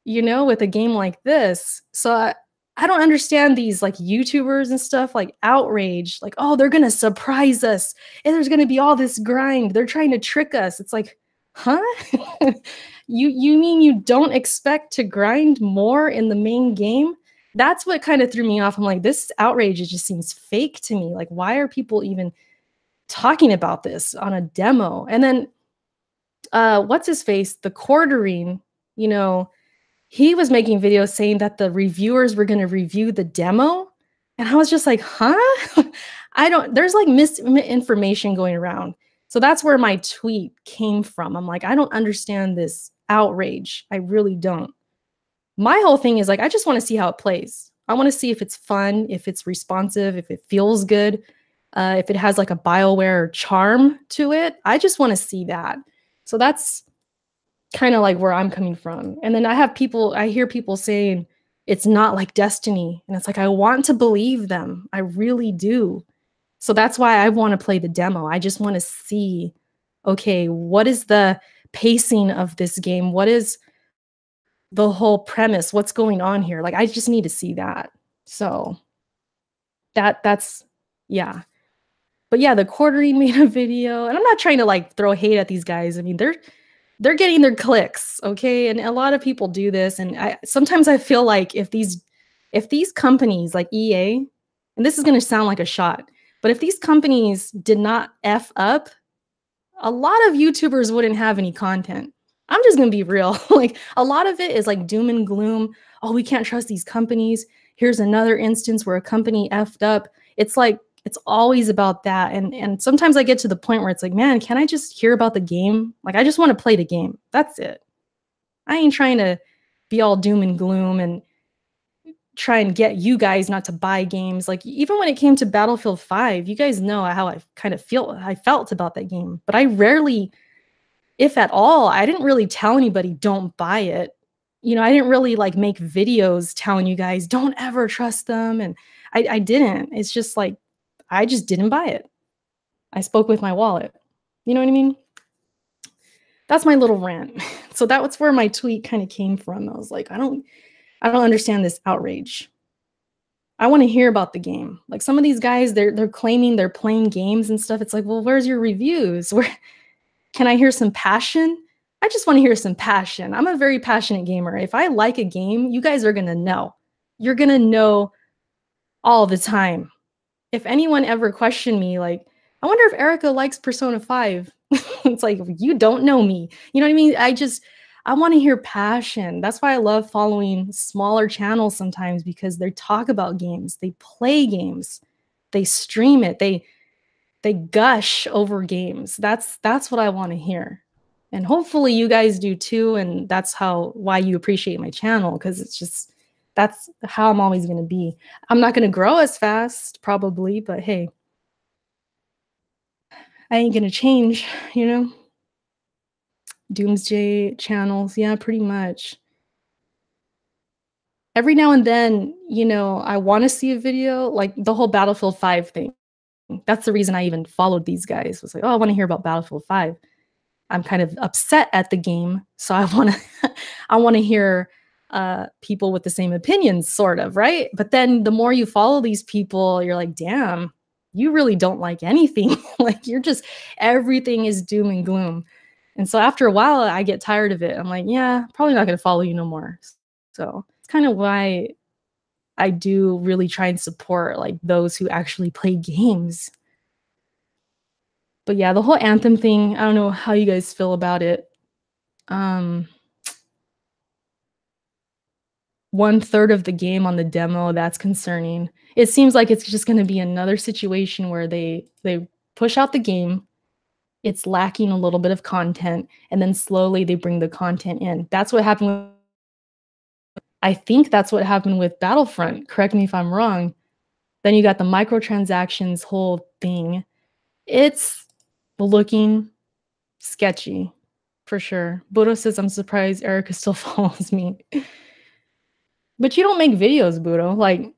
with a game like this. So I don't understand these like YouTubers and stuff like outrage, like, oh, they're gonna surprise us and there's gonna be all this grind. They're trying to trick us. It's like, huh? You mean you don't expect to grind more in the main game? That's what kind of threw me off. I'm like, this outrage, it just seems fake to me. Like, why are people even talking about this on a demo? And then what's his face? The quartering, he was making videos saying that the reviewers were going to review the demo. And I was just like, huh? There's like misinformation going around. So that's where my tweet came from. I'm like, I don't understand this outrage. I really don't. My whole thing is like, I just want to see how it plays. I want to see if it's fun, if it's responsive, if it feels good, if it has like a BioWare charm to it. I just want to see that. So that's kind of like where I'm coming from. And then I hear people saying it's not like Destiny. And it's like, I want to believe them. I really do. So that's why I want to play the demo. I just want to see, okay, what is the pacing of this game? What is the whole premise? What's going on here? Like, I just need to see that. So that's, yeah. But yeah, the quartering made a video, and I'm not trying to like throw hate at these guys. I mean, they're getting their clicks, okay? And a lot of people do this, and sometimes I feel like if these companies like EA, and this is going to sound like a shot, but if these companies did not F up, a lot of YouTubers wouldn't have any content. I'm just going to be real. Like, a lot of it is like doom and gloom. Oh, we can't trust these companies. Here's another instance where a company effed up. It's like, it's always about that. And sometimes I get to the point where it's like, man, can I just hear about the game? Like, I just want to play the game. That's it. I ain't trying to be all doom and gloom and try and get you guys not to buy games. Like, even when it came to Battlefield 5, you guys know how I felt about that game. But I rarely, if at all, I didn't really tell anybody don't buy it. I didn't really like make videos telling you guys don't ever trust them. And I didn't. It's just like, I just didn't buy it. I spoke with my wallet. You know what I mean? That's my little rant. So that's where my tweet kind of came from. I was like, I don't understand this outrage. I want to hear about the game. Like, some of these guys, they're claiming they're playing games and stuff. It's like, well, where's your reviews? Where can I hear some passion? I just want to hear some passion. I'm a very passionate gamer. If I like a game, you guys are going to know. You're going to know all the time. If anyone ever questioned me, like, I wonder if Erica likes Persona 5. It's like, you don't know me. You know what I mean? I want to hear passion. That's why I love following smaller channels sometimes, because they talk about games, they play games, they stream it, they gush over games. That's what I want to hear. And hopefully you guys do too. And that's why you appreciate my channel, because that's how I'm always going to be. I'm not going to grow as fast, probably, but hey, I ain't going to change, Doomsday channels, yeah, pretty much. Every now and then, I want to see a video, like the whole Battlefield 5 thing. That's the reason I even followed these guys. Was like, oh, I want to hear about Battlefield 5. I'm kind of upset at the game, so I wanna I wanna hear, people with the same opinions, sort of, right? But then the more you follow these people, you're like, "Damn, you really don't like anything." Like, you're just everything is doom and gloom. And so after a while, I get tired of it. I'm like, "Yeah, probably not gonna follow you no more." So, it's kinda why I do really try and support, like, those who actually play games. But yeah, the whole Anthem thing, I don't know how you guys feel about it. Um, 1/3 of the game on the demo, that's concerning. It seems like it's just gonna be another situation where they push out the game, it's lacking a little bit of content, and then slowly they bring the content in. That's what happened with I think that's what happened with Battlefront, correct me if I'm wrong. Then you got the microtransactions whole thing. It's looking sketchy, for sure. Bodo says, "I'm surprised Erica still follows me." But you don't make videos, Budo. Like,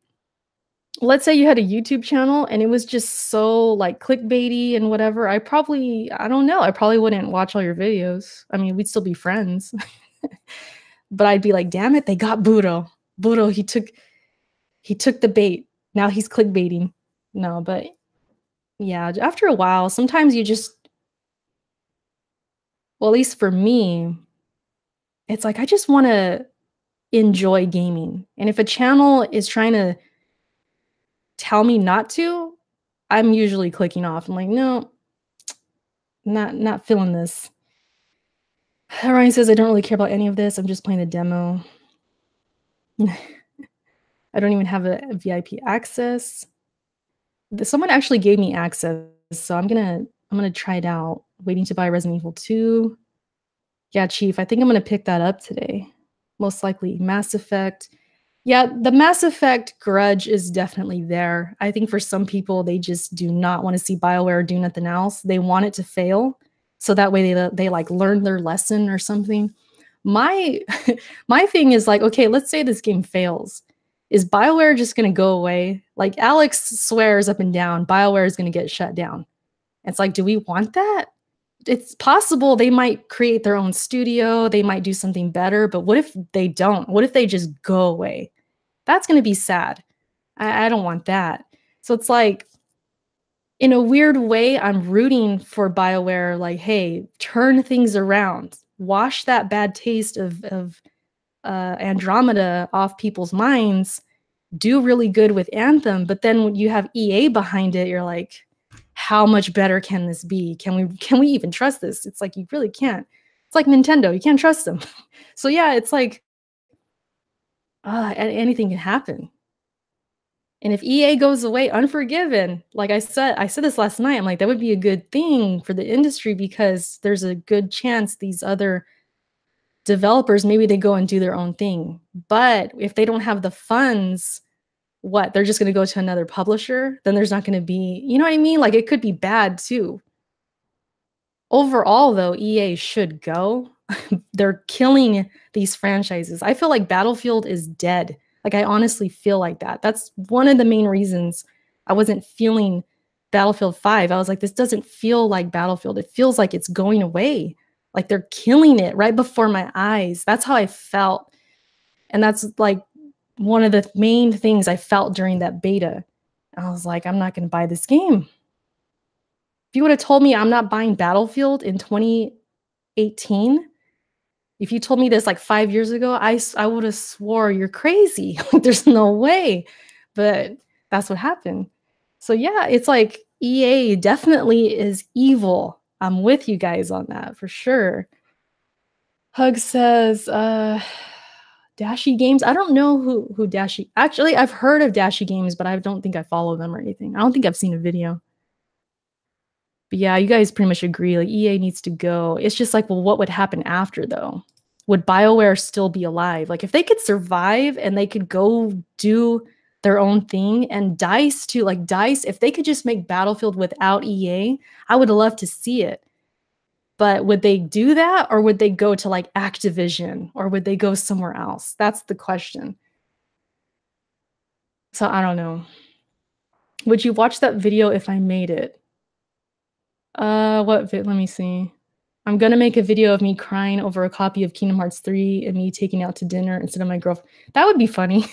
let's say you had a YouTube channel and it was just so, like, clickbaity and whatever, I don't know, I probably wouldn't watch all your videos. I mean, we'd still be friends. But I'd be like, "Damn it, they got Budo. Budo, he took the bait. Now he's clickbaiting." No, but yeah, after a while, sometimes you just well, at least for me, it's like I just wanna enjoy gaming, and if a channel is trying to tell me not to, I'm usually clicking off. I'm like, "No, not feeling this." Ryan says, "I don't really care about any of this. I'm just playing the demo." I don't even have a VIP access. Someone actually gave me access, so I'm gonna try it out. Waiting to buy Resident Evil 2. Yeah, Chief, I think I'm gonna pick that up today. Most likely Mass Effect. Yeah, the Mass Effect grudge is definitely there. I think for some people, they just do not wanna see BioWare do nothing else. They want it to fail, so that way they, like, learn their lesson or something. My my thing is like, okay, let's say this game fails. Is BioWare just gonna go away? Like, Alex swears up and down, BioWare is gonna get shut down. It's like, do we want that? It's possible they might create their own studio, they might do something better, but what if they don't? What if they just go away? That's gonna be sad. I don't want that. So it's like, in a weird way, I'm rooting for BioWare, like, "Hey, turn things around. Wash that bad taste of Andromeda off people's minds. Do really good with Anthem," but then when you have EA behind it, you're like, "How much better can this be? Can we even trust this?" It's like, you really can't. It's like Nintendo, you can't trust them. So, yeah, it's like, anything can happen. And if EA goes away unforgiven, like I said this last night, I'm like, that would be a good thing for the industry because there's a good chance these other developers, maybe they go and do their own thing. But if they don't have the funds, what? They're just gonna go to another publisher? Then there's not gonna be you know what I mean? Like, it could be bad too. Overall, though, EA should go. They're killing these franchises. I feel like Battlefield is dead. Like, I honestly feel like that. That's one of the main reasons I wasn't feeling Battlefield 5. I was like, "This doesn't feel like Battlefield. It feels like it's going away." Like, they're killing it right before my eyes. That's how I felt, and that's, like, one of the main things I felt during that beta. I was like, "I'm not gonna buy this game." If you would've told me I'm not buying Battlefield in 2018, if you told me this, like, 5 years ago, I would've swore you're crazy. Like, there's no way. But that's what happened. So, yeah, it's like EA definitely is evil. I'm with you guys on that for sure. Hug says, Dashi Games? I don't know who Dashi actually, I've heard of Dashi Games, but I don't think I follow them or anything. I don't think I've seen a video. But yeah, you guys pretty much agree, like, EA needs to go. It's just like, well, what would happen after, though? Would BioWare still be alive? Like, if they could survive and they could go do their own thing, and DICE too, like, DICE, if they could just make Battlefield without EA, I would love to see it. But would they do that, or would they go to, like, Activision, or would they go somewhere else? That's the question. So, I don't know. Would you watch that video if I made it? What vid let me see. I'm gonna make a video of me crying over a copy of Kingdom Hearts 3 and me taking out to dinner instead of my girlfriend. That would be funny.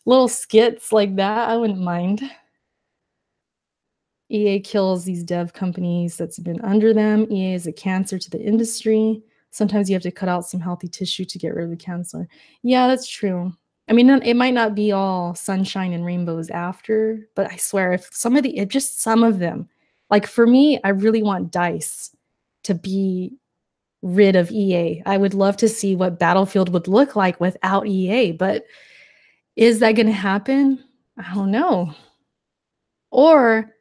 Little skits like that, I wouldn't mind. EA kills these dev companies that's been under them. EA is a cancer to the industry. Sometimes you have to cut out some healthy tissue to get rid of the cancer. Yeah, that's true. I mean, it might not be all sunshine and rainbows after, but I swear, if just some of them, like for me, I really want DICE to be rid of EA. I would love to see what Battlefield would look like without EA, but is that going to happen? I don't know. Or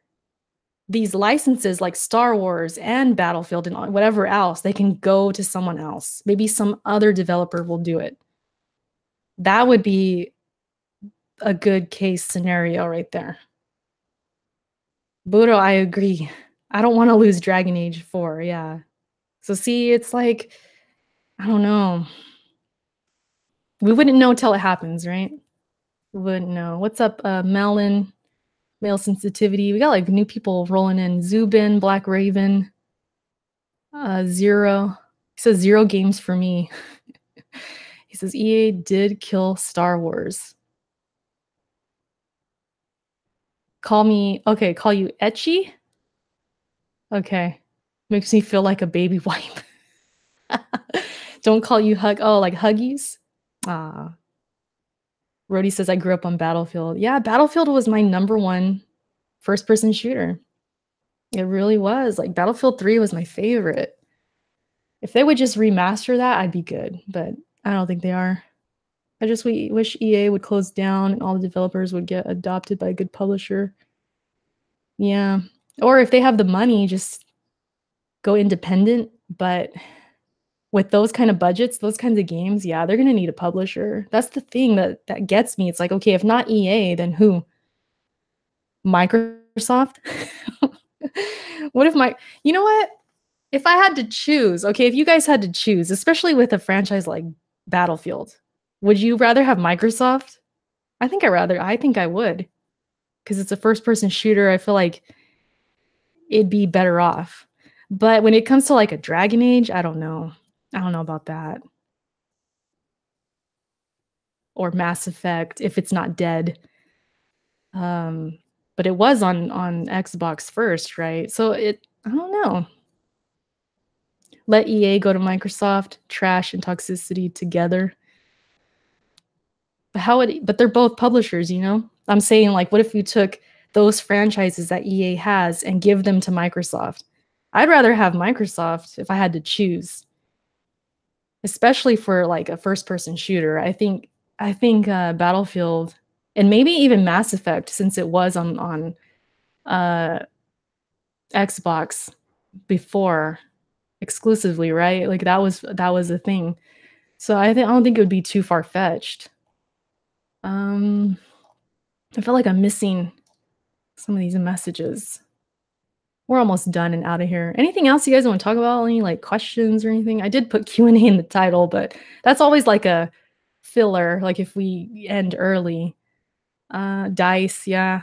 these licenses like Star Wars and Battlefield and whatever else, they can go to someone else. Maybe some other developer will do it. That would be a good case scenario right there. Budo, I agree. I don't want to lose Dragon Age 4, yeah. So see, it's like, I don't know. We wouldn't know till it happens, right? We wouldn't know. What's up, Melon? Male sensitivity. We got like new people rolling in. Zubin, Black Raven, Zero. He says 0 games for me. He says EA did kill Star Wars. Call you Etchy? Okay. Makes me feel like a baby wipe. Don't call you Hug. Oh, like Huggies? Ah. Rody says I grew up on Battlefield. Yeah, Battlefield was my #1 first-person shooter. It really was. Like Battlefield 3 was my favorite. If they would just remaster that, I'd be good, but I don't think they are. I just wish EA would close down and all the developers would get adopted by a good publisher. Yeah. Or if they have the money, just go independent. But with those kind of budgets, those kinds of games, yeah, they're going to need a publisher. That's the thing that gets me. It's like, okay, if not EA, then who? Microsoft? What if you know what? If I had to choose, okay, if you guys had to choose, especially with a franchise like Battlefield, would you rather have Microsoft? I think I would. Because it's a first-person shooter, I feel like it'd be better off. But when it comes to like a Dragon Age, I don't know. I don't know about that. Or Mass Effect, if it's not dead. But it was on Xbox first, right? So I don't know. Let EA go to Microsoft, trash and toxicity together. But they're both publishers, you know? I'm saying, like, what if we took those franchises that EA has and give them to Microsoft? I'd rather have Microsoft if I had to choose, especially for like a first-person shooter. I think Battlefield and maybe even Mass Effect, since it was on Xbox before exclusively, right? Like that was a thing. So I don't think it would be too far-fetched. I feel like I'm missing some of these messages. We're almost done and out of here. Anything else you guys want to talk about? Any like questions or anything? I did put Q&A in the title, but that's always like a filler, like if we end early. DICE, yeah.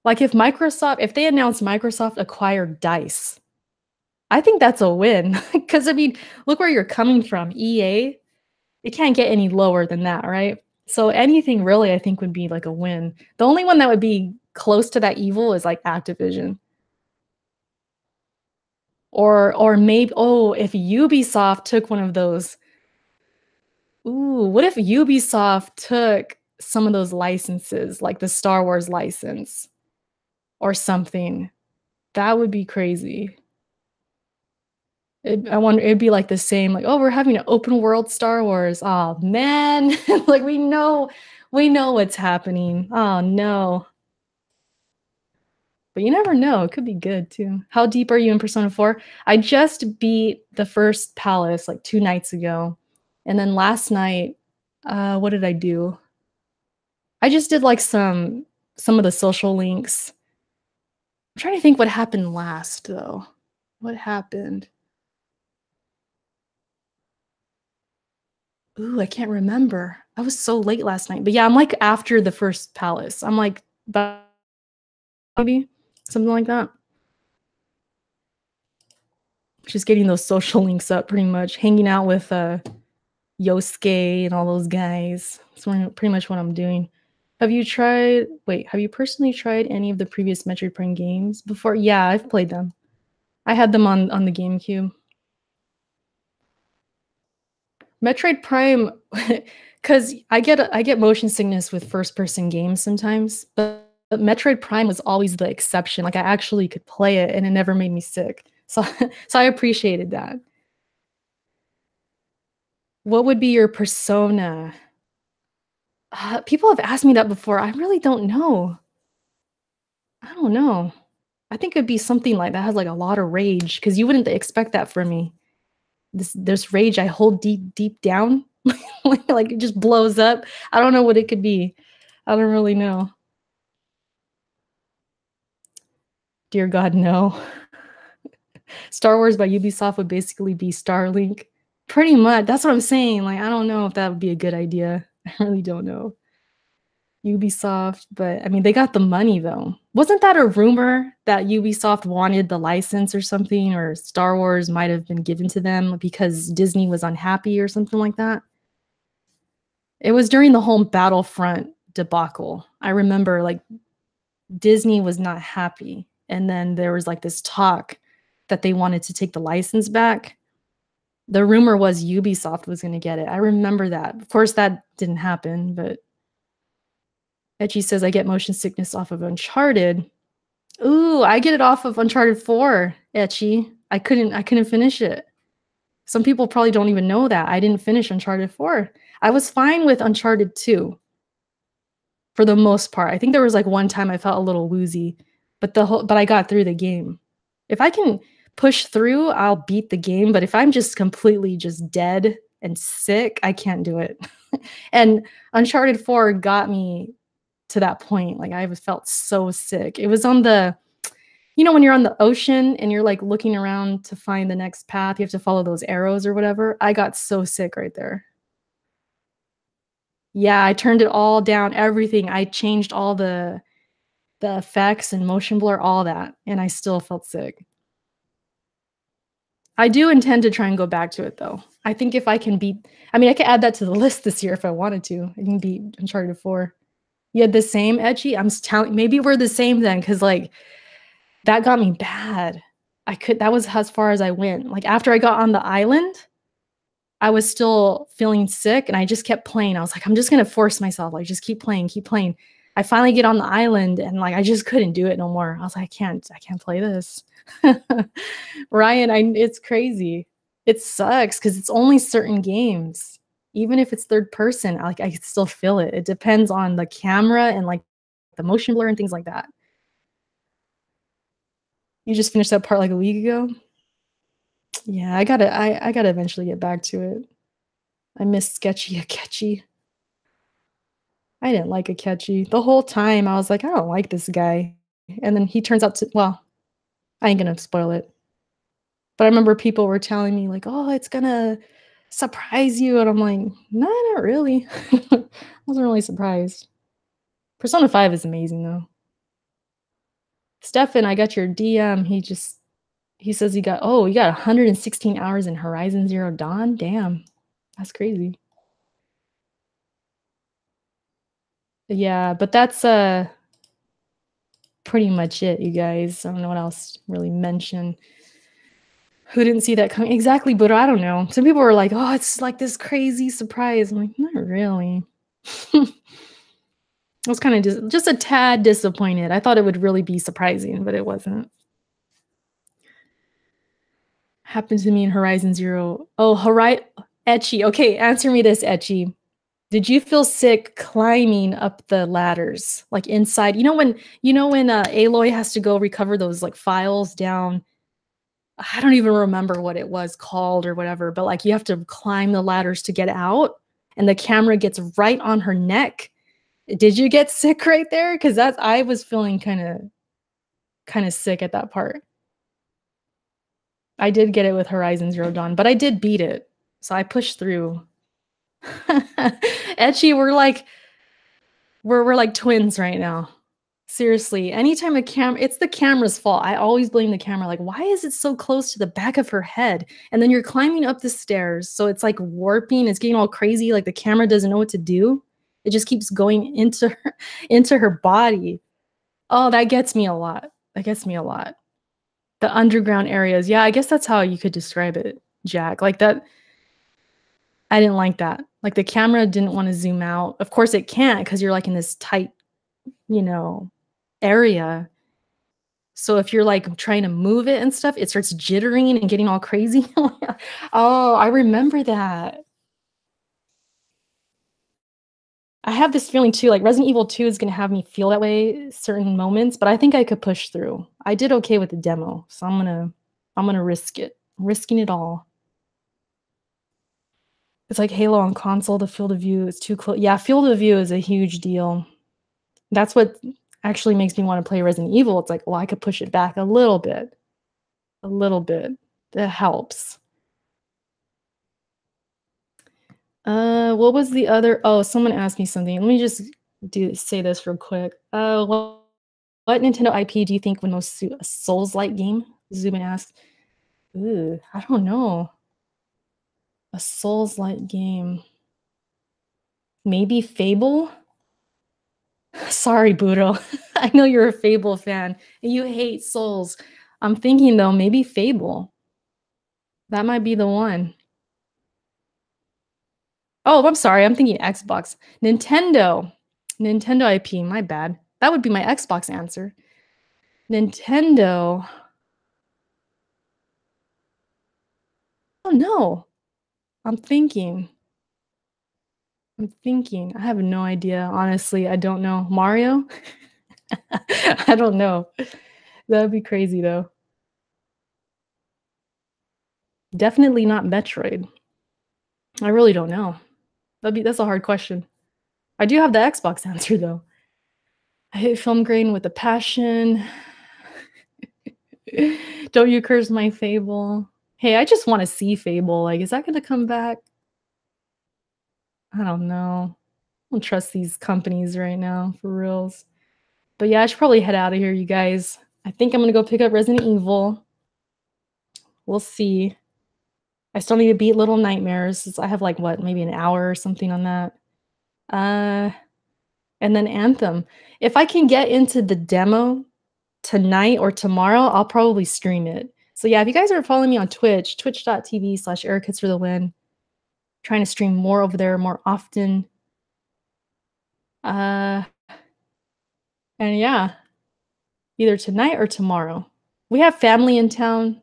Like if they announce Microsoft acquired DICE, I think that's a win. Because I mean, look where you're coming from. EA, it can't get any lower than that, right? So anything really, I think, would be like a win. The only one that would be close to that evil is like Activision. Or maybe, if Ubisoft took one of those. Ooh, what if Ubisoft took some of those licenses, like the Star Wars license or something? That would be crazy. I wonder, it'd be like the same, like, oh, we're having an open world Star Wars. Oh man, like we know what's happening. Oh no. But you never know, it could be good too. How deep are you in Persona 4? I just beat the first palace like 2 nights ago. And then last night, what did I do? I just did like some of the social links. I'm trying to think what happened last though. What happened? Ooh, I can't remember. I was so late last night. But yeah, I'm like after the first palace. I'm like maybe something like that. Just getting those social links up pretty much, hanging out with Yosuke and all those guys. That's pretty much what I'm doing. Have you personally tried any of the previous Metroid Prime games before? Yeah, I've played them. I had them on the GameCube. Metroid Prime, because I get motion sickness with first person games sometimes, but Metroid Prime was always the exception. Like I actually could play it and it never made me sick. So so I appreciated that. What would be your persona? People have asked me that before. I really don't know. I don't know. I think it'd be something like that has like a lot of rage because you wouldn't expect that from me. This rage I hold deep down, like it just blows up. I don't know what it could be. I don't really know. Dear God, no. Star Wars by Ubisoft would basically be Starlink. Pretty much. That's what I'm saying. Like, I don't know if that would be a good idea. I really don't know. Ubisoft, but I mean, they got the money though. Wasn't that a rumor that Ubisoft wanted the license or something, or Star Wars might have been given to them because Disney was unhappy or something like that? It was during the whole Battlefront debacle. I remember like Disney was not happy. And then there was like this talk that they wanted to take the license back. The rumor was Ubisoft was going to get it. I remember that. Of course, that didn't happen, but Etchy says, I get motion sickness off of Uncharted. Ooh, I get it off of Uncharted 4, Etchy. I couldn't finish it. Some people probably don't even know that. I didn't finish Uncharted 4. I was fine with Uncharted 2 for the most part. I think there was like one time I felt a little woozy, but I got through the game. If I can push through, I'll beat the game, but if I'm just completely just dead and sick, I can't do it. And Uncharted 4 got me to that point. Like I felt so sick. It was on the, when you're on the ocean and you're like looking around to find the next path, you have to follow those arrows or whatever. I got so sick right there. Yeah, I turned it all down, everything. I changed all the effects and motion blur, all that, and I still felt sick. I do intend to try and go back to it though. I think if I can I could add that to the list this year if I wanted to. I can beat Uncharted 4. You had the same, Edgy? I'm telling, maybe we're the same then, because like that got me bad. That was as far as I went. Like after I got on the island, I was still feeling sick and I just kept playing. I was like, I'm just gonna force myself, like just keep playing. I finally get on the island and like I just couldn't do it no more. I was like, I can't play this. Ryan, it's crazy. It sucks because it's only certain games. Even if it's third person, I can still feel it. It depends on the camera and like the motion blur and things like that. You just finished that part like a week ago? Yeah, I gotta eventually get back to it. I miss Sketchy Akechi. I didn't like Akechi. The whole time I was like, I don't like this guy. And then he turns out to, well, I ain't gonna spoil it. But I remember people were telling me like, oh, it's gonna surprise you. And I'm like, no, not really. I wasn't really surprised. Persona 5 is amazing though. Stefan, I got your DM. He says you got 116 hours in Horizon Zero Dawn. Damn, that's crazy. Yeah, but that's pretty much it, you guys. I don't know what else to really mention. Who didn't see that coming? Exactly, but I don't know. Some people were like, oh, it's like this crazy surprise. I'm like, not really. I was kind of just a tad disappointed. I thought it would really be surprising, but it wasn't. Happened to me in Horizon Zero. Oh, Etchy. Okay, answer me this, Etchy. Did you feel sick climbing up the ladders, like inside? When Aloy has to go recover those like files down. I don't even remember what it was called or whatever, but like you have to climb the ladders to get out, and the camera gets right on her neck. Did you get sick right there? Because I was feeling kind of sick at that part. I did get it with Horizon Zero Dawn, but I did beat it, so I pushed through. Etchy, we're like twins right now. Seriously, anytime it's the camera's fault. I always blame the camera, like, "Why is it so close to the back of her head?" And then you're climbing up the stairs, so it's, like, warping, it's getting all crazy, like, the camera doesn't know what to do. It just keeps going into her into her body. Oh, that gets me a lot. That gets me a lot. The underground areas, yeah, I guess that's how you could describe it, Jack. Like, that I didn't like that. Like, the camera didn't wanna zoom out. Of course, it can't not because 'cause you're, like, in this tight, you know, area. So if you're, like, trying to move it and stuff, it starts jittering and getting all crazy. Oh, I remember that. I have this feeling too, like, Resident Evil 2 is gonna have me feel that way certain moments, but I think I could push through. I did okay with the demo, so I'm gonna risk it. Risking it all. It's like Halo on console, the field of view is too close. Yeah, field of view is a huge deal. That's what actually makes me wanna play Resident Evil. It's like, well, I could push it back a little bit. A little bit. That helps. What was the other someone asked me something. Let me just say this real quick. What Nintendo IP do you think would most suit a Souls-like game? Zubin asked. Ooh, I don't know. A Souls-like game. Maybe Fable? Sorry, Budo. I know you're a Fable fan and you hate Souls. I'm thinking though, maybe Fable. That might be the one. Oh, I'm sorry, I'm thinking Xbox. Nintendo. Nintendo IP, my bad. That would be my Xbox answer. Nintendo. Oh, no. I'm thinking. I'm thinking. I have no idea, honestly, I don't know. Mario? I don't know. That'd be crazy, though. Definitely not Metroid. I really don't know. That's a hard question. I do have the Xbox answer, though. I hate film grain with a passion. Don't you curse my Fable. Hey, I just wanna see Fable, like, is that gonna come back? I don't know. I don't trust these companies right now, for reals. But yeah, I should probably head out of here, you guys. I think I'm gonna go pick up Resident Evil. We'll see. I still need to beat Little Nightmares. I have like what, maybe an hour or something on that. Uh, and then Anthem. If I can get into the demo tonight or tomorrow, I'll probably stream it. So yeah, if you guys are following me on Twitch, twitch.tv/erichits for the win. Trying to stream more over there more often. Uh, and yeah, either tonight or tomorrow. We have family in town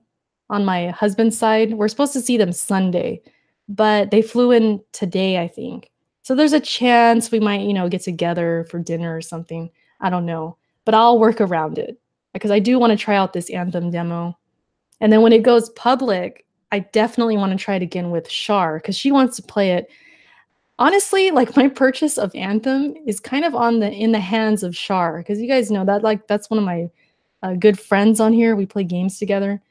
on my husband's side. We're supposed to see them Sunday, but they flew in today, I think. So there's a chance we might, get together for dinner or something. I don't know, but I'll work around it because I do want to try out this Anthem demo. And then when it goes public, I definitely want to try it again with Shar because she wants to play it. Honestly, like my purchase of Anthem is kind of in the hands of Shar because you guys know that that's one of my good friends on here. We play games together.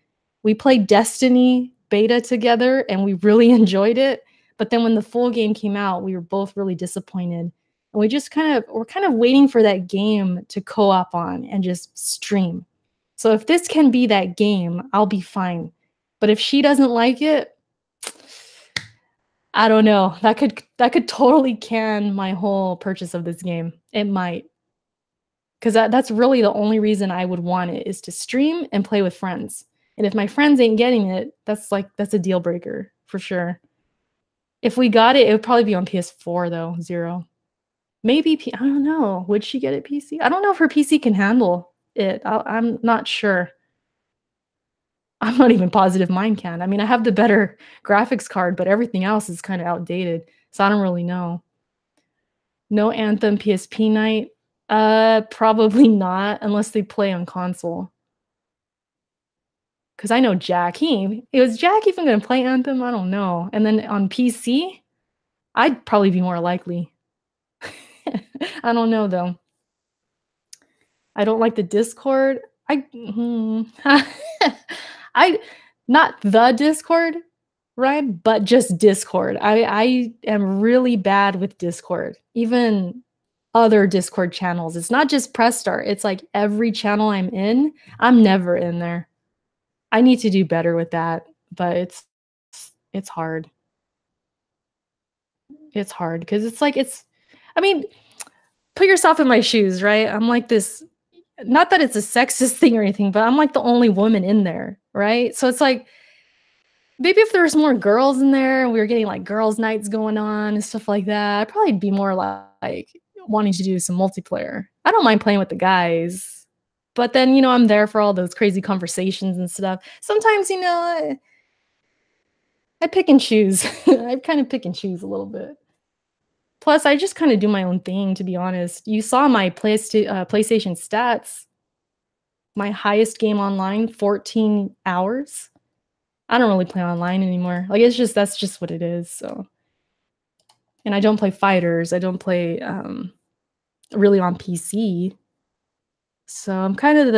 We played Destiny beta together and we really enjoyed it. But then when the full game came out, we were both really disappointed. And we're kind of waiting for that game to co-op on and just stream. So if this can be that game, I'll be fine. But if she doesn't like it, I don't know. That could totally can my whole purchase of this game. It might. 'Cause that's really the only reason I would want it is to stream and play with friends. And if my friends ain't getting it, that's a deal breaker for sure. If we got it, it would probably be on PS4 though, 0. Maybe I don't know. Would she get it PC? I don't know if her PC can handle it. I'm not sure. I'm not even positive mine can. I mean, I have the better graphics card, but everything else is kinda outdated, so I don't really know. No Anthem PSP night? Probably not unless they play on console. 'Cause I know Jack, is Jack even gonna play Anthem? I don't know. And then on PC, I'd probably be more likely. I don't know though. I don't like the Discord. I not the Discord, right? But just Discord. I am really bad with Discord. Even other Discord channels. It's not just Press Start. It's like every channel I'm in, I'm never in there. I need to do better with that, but it's hard. It's hard because it's like I mean, put yourself in my shoes, right? I'm like this, not that it's a sexist thing or anything, but I'm like the only woman in there, right? So it's like maybe if there was more girls in there and we were getting like girls' nights going on and stuff like that, I'd probably be more like wanting to do some multiplayer. I don't mind playing with the guys, but then, I'm there for all those crazy conversations and stuff. Sometimes, I pick and choose. I kind of pick and choose a little bit. Plus, I just kind of do my own thing, to be honest. You saw my PlayStation stats. My highest game online, 14 hours. I don't really play online anymore. Like, that's just what it is, so. And I don't play fighters. I don't play, really on PC. So I'm kind of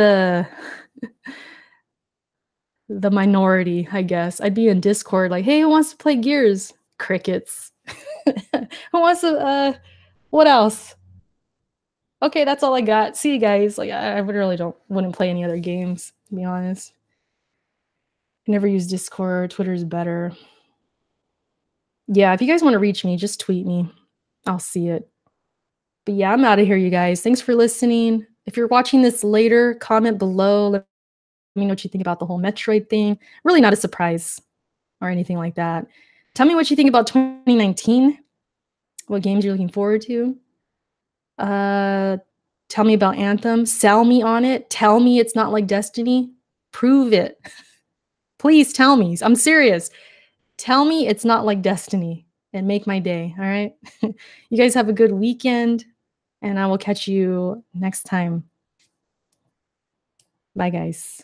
the minority, I guess. I'd be in Discord like, "Hey, who wants to play Gears?" Crickets. Who wants to, what else? Okay, that's all I got. See you guys. Like, I really wouldn't play any other games, to be honest. I never use Discord. Twitter's better. Yeah, if you guys wanna reach me, just tweet me. I'll see it. But yeah, I'm outta here, you guys. Thanks for listening. If you're watching this later, comment below. Let me know what you think about the whole Metroid thing. Really not a surprise or anything like that. Tell me what you think about 2019. What games you're looking forward to. Tell me about Anthem. Sell me on it. Tell me it's not like Destiny. Prove it. Please tell me. I'm serious. Tell me it's not like Destiny and make my day, all right? You guys have a good weekend, and I will catch you next time. Bye, guys.